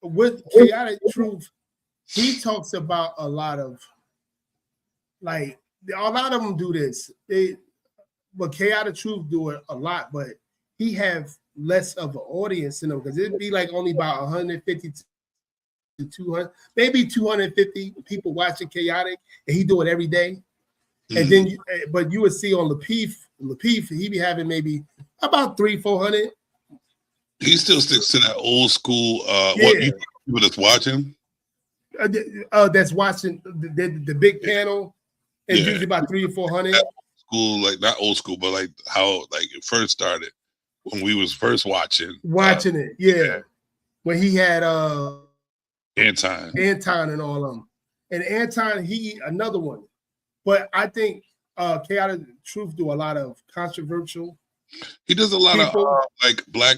with Chaotic Truth, he talks about a lot of them do this. But Chaotic Truth do it a lot, but he have less of an audience in them because it'd be like only about 150 to 200, maybe 250 people watching Chaotic, and he do it every day. Mm-hmm. And then, but you would see on Lapeef, he be having maybe about 300-400. He still sticks to that old school. What you people that's watching? That's watching the big panel, and usually about 300 or 400. School, like not old school, but like how like it first started when we was first watching it. Yeah, when he had Anton and all of them, and Anton he another one. But I think Chaotic Truth do a lot of controversial. He does a lot of like black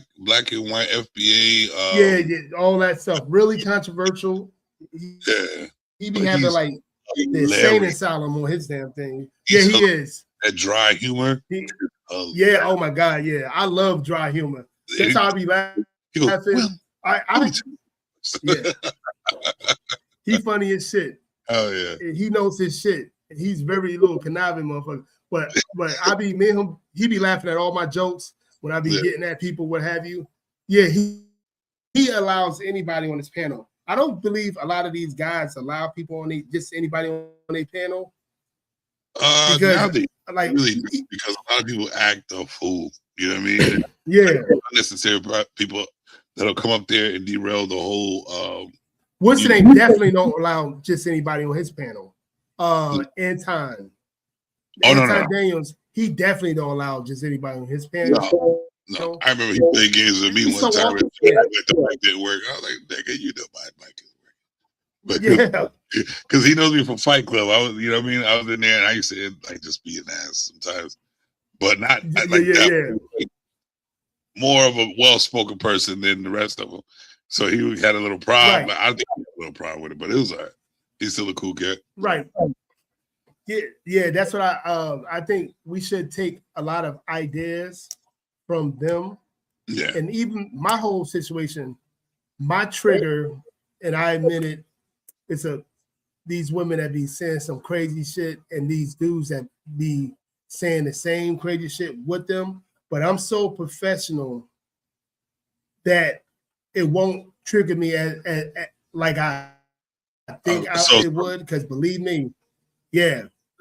and white FBA. Yeah, all that stuff. Really controversial. He be having like the insane asylum on his damn thing. He is. That dry humor. Oh my God, yeah. I love dry humor. That's how I be laughing. He goes, he funny as shit. Oh yeah. And he knows his shit. He's very little conniving motherfucker. But I be me and him, he be laughing at all my jokes when I be getting at people, what have you. Yeah, he allows anybody on his panel. I don't believe a lot of these guys allow people on just anybody on their panel. Because because a lot of people act a fool. You know what I mean? Yeah. Unnecessary people that'll come up there and derail the whole What's the name? Definitely don't allow just anybody on his panel. Anton. Anton Daniels, he definitely don't allow just anybody on his panel. No. I remember he played games with me one time. The mic didn't work. I was like, nigga, you know my mic is working. But because he knows me from Fight Club. I was, you know what I mean? I was in there and I used to like just be an ass sometimes. But not like that. More of a well-spoken person than the rest of them. So he had a little problem. I think he had a little problem with it, but it was all right. He's still a cool kid. Right. Yeah, that's what I think we should take a lot of ideas from them. Yeah. And even my whole situation, my trigger, and I admit it, it's these women that be saying some crazy shit and these dudes that be saying the same crazy shit with them. But I'm so professional that it won't trigger me as like I think it would, because believe me,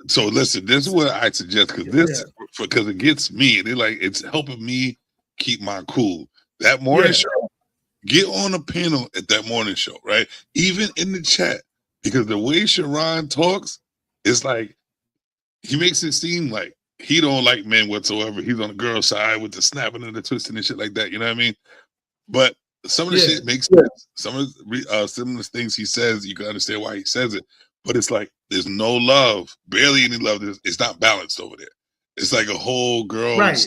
So listen, this is what I suggest, because it gets me, and it's helping me keep my cool. That morning show, get on a panel at that morning show, right? Even in the chat, because the way Sherrone talks, it's like he makes it seem like he don't like men whatsoever. He's on the girl side with the snapping and the twisting and shit like that. You know what I mean? But some of the shit makes sense. Some of the things he says, you can understand why he says it. But it's like there's no love, barely any love. It's not balanced over there. It's like a whole girl house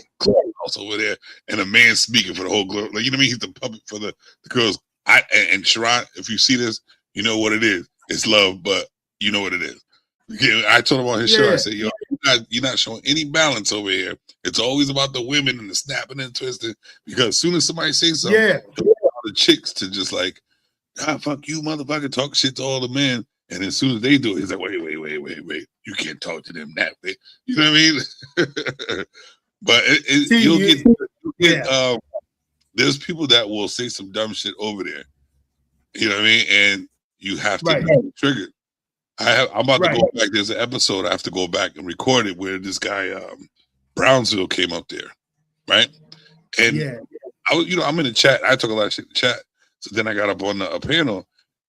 over there, and a man speaking for the whole girl. Like, you know what I mean? He's the puppet for the girls. And Sherrone, if you see this, you know what it is. It's love, but you know what it is. I told him on his show, I said, yo, you're not showing any balance over here. It's always about the women and the snapping and twisting, because as soon as somebody says something, the chicks to just like, fuck you, motherfucker, talk shit to all the men. And as soon as they do it, he's like, wait. You can't talk to them that way. You know what I mean? But you'll get there's people that will say some dumb shit over there. You know what I mean? And you have to be triggered. I'm about to go back. There's an episode I have to go back and record it where this guy Brownsville came up there, right? And I was, I'm in the chat. I talk a lot of shit in the chat. So then I got up on a panel,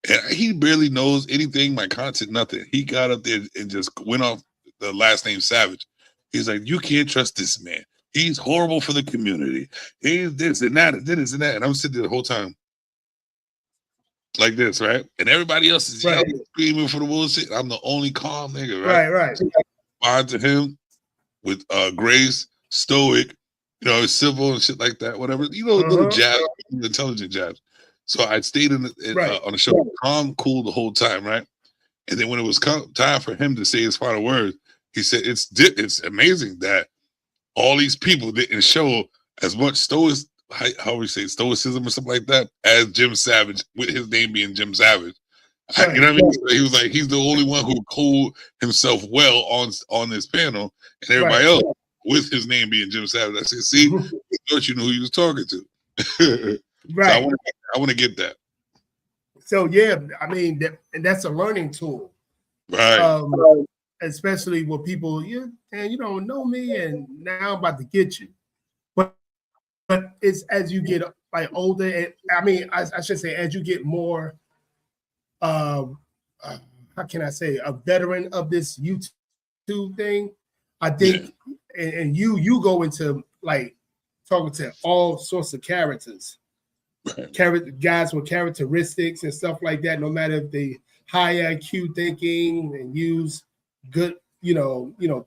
and he barely knows anything, my content, nothing. He got up there and just went off the last name Savage. He's like, you can't trust this man. He's horrible for the community. He's this and that, and this and that. And I'm sitting there the whole time like this, right? And everybody else is yelling, screaming for the bullshit. I'm the only calm nigga, right? Right. Respond to him with grace, stoic, civil and shit like that, whatever. Little jabs, intelligent jabs. So I stayed on the show, calm, cool the whole time, right? And then when it was time for him to say his final words, he said, it's amazing that all these people didn't show as much stoicism or something like that as Jim Savage, with his name being Jim Savage. You know what I mean? He was like, he's the only one who hold himself well on this panel, and everybody else with his name being Jim Savage. I said, see, I thought you knew who he was talking to. So I want to get that. So I mean, that's a learning tool, right? Especially with people, you don't know me, and now I'm about to get you. But it's as you get like older, and I mean, I should say, as you get more, how can I say, a veteran of this YouTube thing, I think, and you go into like talking to all sorts of characters. Guys with characteristics and stuff like that, no matter if they high IQ thinking and use good,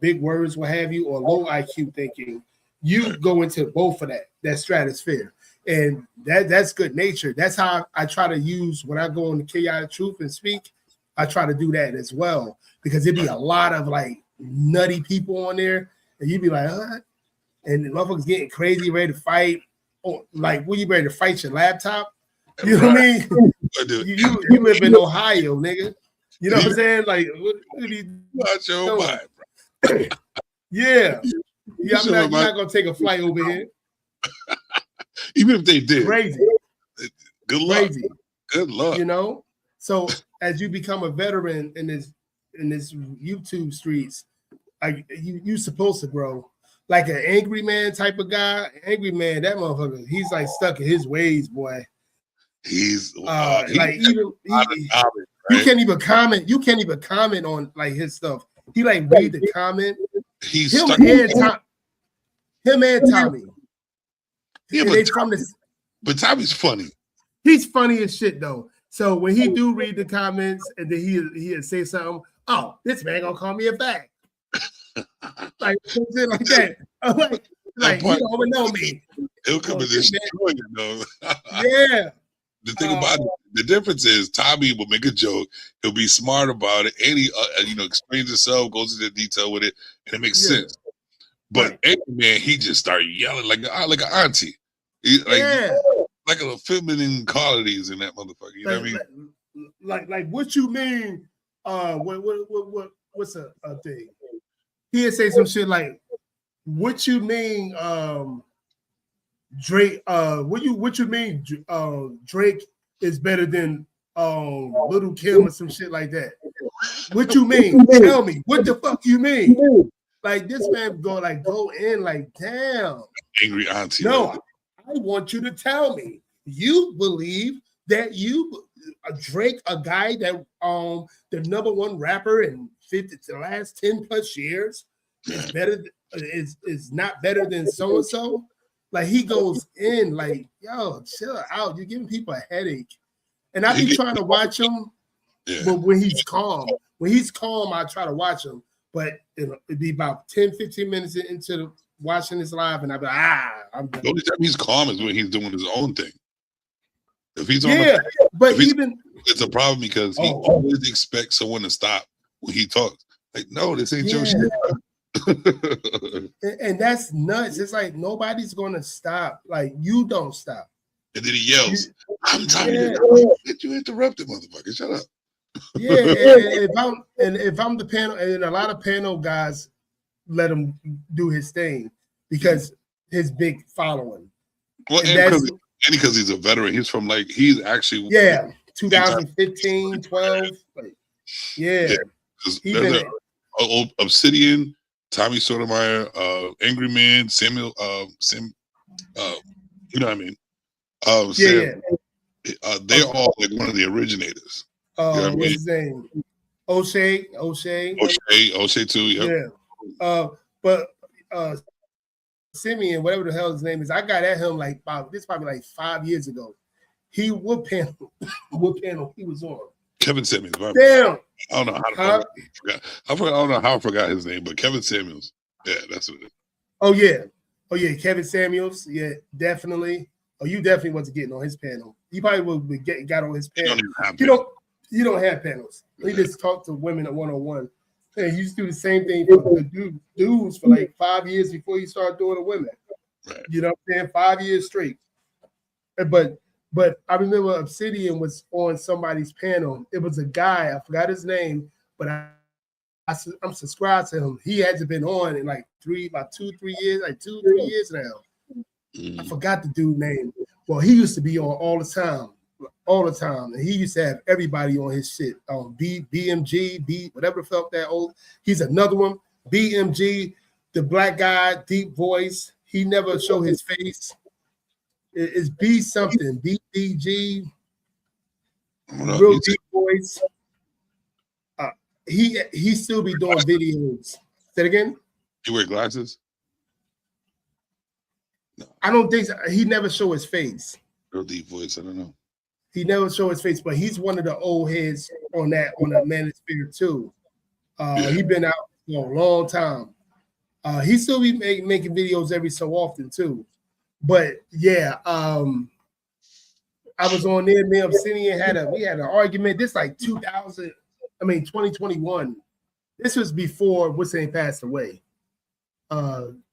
big words, what have you, or low IQ thinking, you go into both of that stratosphere. And that's good nature. That's how I try to use when I go on the Chaotic Truth and speak. I try to do that as well, because it'd be a lot of like nutty people on there, and you'd be like, and the motherfuckers getting crazy, ready to fight. Oh, like, when you ready to fight your laptop? You know what I mean? You live in Ohio, nigga. You know what I'm saying? Like, what you watch your mind, bro. I'm not gonna take a flight over here. Even if they did, crazy. Good luck. Crazy. Good luck. So as you become a veteran in this YouTube streets, you supposed to grow. Like an angry man type of guy, angry man, that motherfucker, he's like stuck in his ways, boy. He's like even you can't even comment. You can't even comment on like his stuff. He like read the comment. Him and Tommy. Yeah, And but Tommy's funny. He's funny as shit though. So when he do read the comments and then he'll say something, oh, this man gonna call me a fag. Like something like that. Like you don't even know me. He'll come and destroy you, though. Yeah. The thing about it, the difference is Tommy will make a joke. He'll be smart about it, and he, explains himself, goes into detail with it, and it makes sense. But man, he just started yelling like an auntie, like a feminine qualities in that motherfucker. You know what I mean? Like what you mean? What's a thing? He'll say some shit like, "What you mean, Drake? What you mean, Drake is better than Little Kim or some shit like that? What you mean? Tell me what the fuck you mean?" Like this man go in like, damn, angry auntie. No, I want you to tell me. You believe that Drake, a guy that the number one rapper in the last 10 plus years, is better is not better than so and so. Like he goes in like, yo, chill out. You're giving people a headache. And I be trying to watch him, but when he's calm, I try to watch him. But it'd be about 10, 15 minutes into watching this live, and I'd be like, I'm done. The only time he's calm is when he's doing his own thing. If he's on it's a problem because he always expects someone to stop when he talks. Like, no, this ain't your shit. And that's nuts. It's like nobody's gonna stop. Like you don't stop. And then he yells, "I'm tired. You interrupted, motherfucker. Shut up." Yeah, and if I'm the panel, and a lot of panel guys let him do his thing because his big following. Well, and because he's a veteran, he's from he's actually 2015, 12. There's old Obsidian, Tommy Sotomayor, Angry Man, Samuel, you know what I mean? They're all like one of the originators. What's his name? O'Shea too. Yep. Yeah. But Simeon, whatever the hell his name is, I got at him probably 5 years ago. He what panel he was on. Kevin Samuels. Damn. I don't know how to forget. I don't know how I forgot his name, but Kevin Samuels. Yeah, that's what it is. Oh yeah, Kevin Samuels. Yeah, definitely. Oh, you definitely wasn't getting on his panel. You probably would got on his panel. You don't have panels. You just talk to women at one-on-one. Hey, you used to do the same thing for the dudes for 5 years before you start doing the women. Right. You know what I'm saying? 5 years straight. But I remember Obsidian was on somebody's panel. It was a guy, I forgot his name, but I'm subscribed to him. He hasn't been on in 2-3 years, 2-3 years now. I forgot the dude's name. Well, he used to be on all the time. And he used to have everybody on his shit. BMG, whatever felt that old. He's another one. BMG, the black guy, deep voice. He never show his face. It's B something. BDG. Real deep voice. He still be doing videos. Say it again. You wear glasses? No. I don't think so. He never show his face. Real deep voice. I don't know. He never show his face, but he's one of the old heads on that Manosphere too. He been out for a long time. He still be making videos every so often too. But yeah, I was on there. Me and Obsidian we had an argument. This 2021. This was before what's name passed away.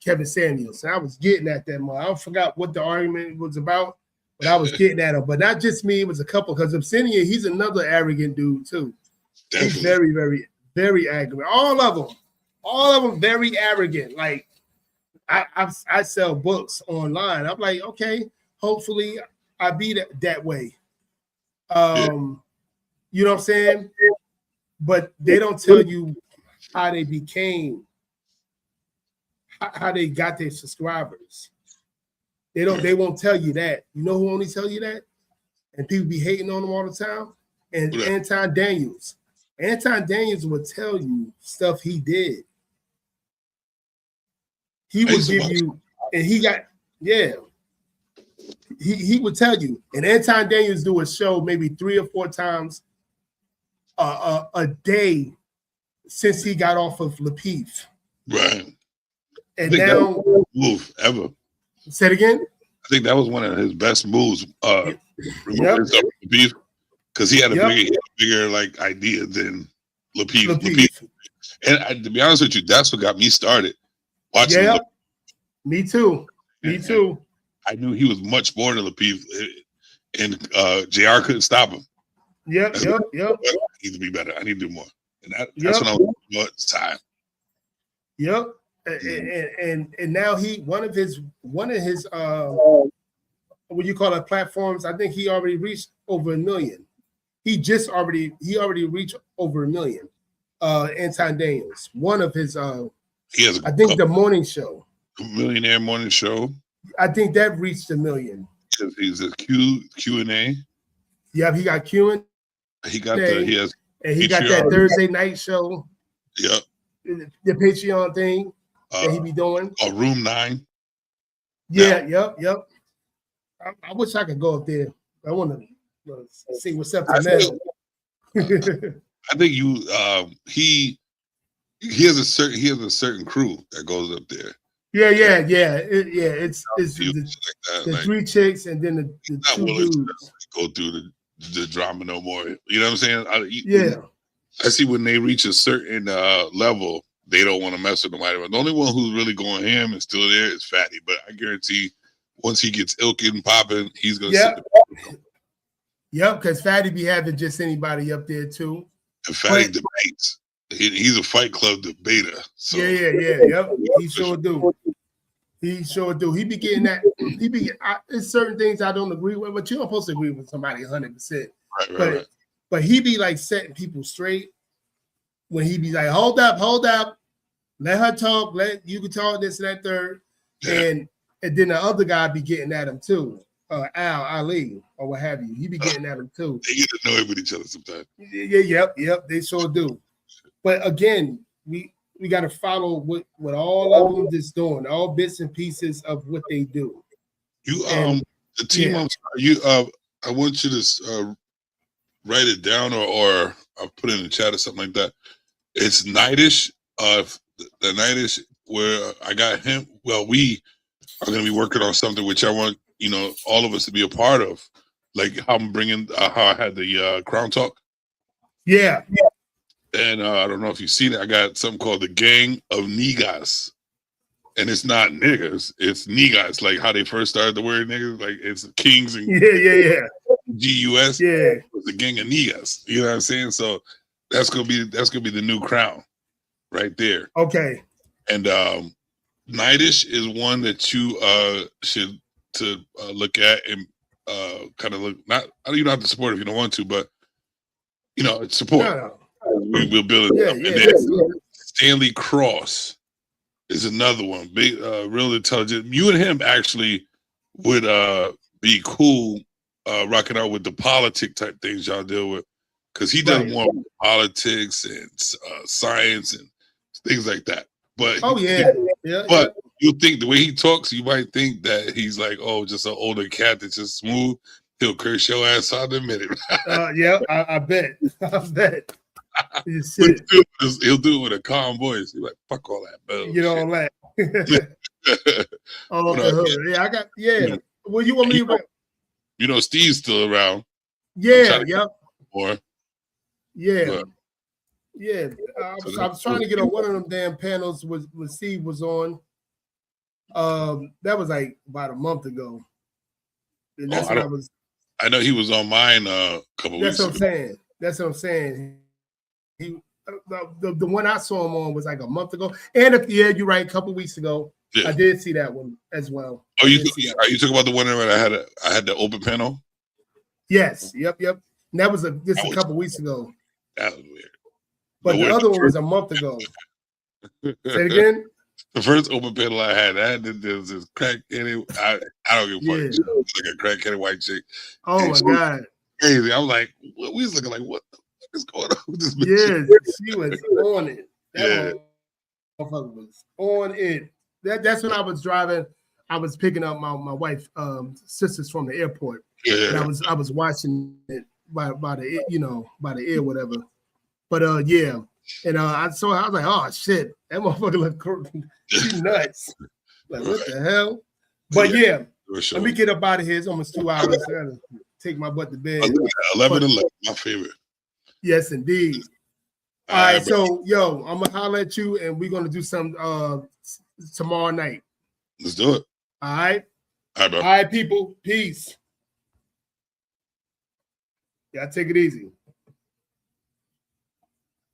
Kevin Samuels. And I was getting at that more. I forgot what the argument was about. But I was getting at him, but not just me. It was a couple because Obsidian, he's another arrogant dude too. Definitely. He's very, very, very arrogant. All of them, very arrogant. Like I sell books online. I'm like, okay, hopefully I be that way. You know what I'm saying? But they don't tell you how they became, how they got their subscribers. They won't tell you that. You know who only tell you that? and people be hating on him all the time. And Anton Daniels. Anton Daniels would tell you stuff he did. He would give you, and he got, he would tell you. And Anton Daniels do a show maybe 3 or 4 times a day since he got off of Lapeef. Right. And now, move ever. Say it again. I think that was one of his best moves. Because he had a bigger like idea than Lapeef. And to be honest with you, that's what got me started watching. Yeah, me too. Me too. I knew he was much more than Lapeef, and JR couldn't stop him. Yep. I need to be better. I need to do more. And that's when I was it's time. Yep. And now one of his what you call it, platforms, I think he already reached over 1 million. He already reached over 1 million. Anton Daniels, one of his he has I think the morning show. Millionaire Morning Show. I think that reached 1 million. He's a Q&A. Yeah, he got Q&A. He got that Thursday night show. Yep. The Patreon thing that he be doing. Room 9. Yeah, yep. I wish I could go up there. I want to see what's up to now. I think he has a certain crew that goes up there. Yeah. It's the 3 chicks and then the 2 dudes. Go through the drama no more. You know what I'm saying? I see when they reach a certain level, they don't want to mess with nobody. The only one who's really going ham and still there is Fatty. But I guarantee once he gets ilking and popping, he's gonna sit there. Yep, because Fatty be having just anybody up there too. And Fatty debates. He's a Fight Club debater. So. Yep. He sure do. He be getting that. There's certain things I don't agree with, but you don't supposed to agree with somebody 100%. Right. But he be like setting people straight when he be like, hold up, let her talk, you can talk this and that third, and then the other guy be getting at him too. Ali or what have you. He be getting at him too. They get annoyed with each other sometimes. Yep. They sure do. But again, we got to follow what all of them is doing, all bits and pieces of what they do. The team. I'm sorry, I want you to write it down or I'll put it in the chat or something like that. It's Nightish. The Nightish where I got him. Well, we are going to be working on something which I want all of us to be a part of, like how I'm bringing how I had the Crown Talk. Yeah. And I don't know if you've seen it. I got something called the Gang of Niggas. And it's not niggas, it's niggas, like how they first started the word niggas, like it's kings and GUS. Yeah. It's the Gang of Niggas. You know what I'm saying? So that's gonna be the new crown right there. Okay. And Nightish is one that you should look at and kind of look. Not you don't have to support if you don't want to, but it's support. No. We'll build it up. And then Stanley Cross is another one. Big, real intelligent. You and him actually would be cool rocking out with the politic type things y'all deal with, because he does more politics and science and things like that. But but you think the way he talks, you might think that he's like, just an older cat that's just smooth. He'll curse your ass out in a minute. I bet. He'll do it with a calm voice. He's like, fuck all that, bro. Get all that. I got Well, you want me to Steve's still around. More. I was trying to get on one of them damn panels with Steve was on. That was like about a month ago. And that's I know he was on mine a couple weeks ago. That's what I'm saying. He the one I saw him on was like a month ago. And you're right, a couple weeks ago. Yeah. I did see that one as well. Are you talking about the one where I had the open panel? Yes. Yep. And that was just a couple weeks ago. That was weird. But the other one was a month ago. Say it again? The first open panel I had there was this crack in it. I don't give a fuck. She was like a crack-headed white chick. Oh my God. Crazy. I was like, what? We was looking like, what the fuck is going on with this bitch? Yeah, she was on it. Yeah. That motherfucker was on it. That's when I was driving. I was picking up my wife sisters from the airport. Yeah. And I was watching it by the by the ear, whatever. But yeah. And I was like, oh shit, that motherfucker look she nuts. Like, what the hell? But yeah, sure. Let me get up out of here. It's almost 2 hours. I gotta take my butt to bed. 11, my favorite. Yes, indeed. All right, so yo, I'm gonna holler at you, and we're gonna do some tomorrow night. Let's do it. All right. All right, bro. All right, people. Peace. Yeah, take it easy.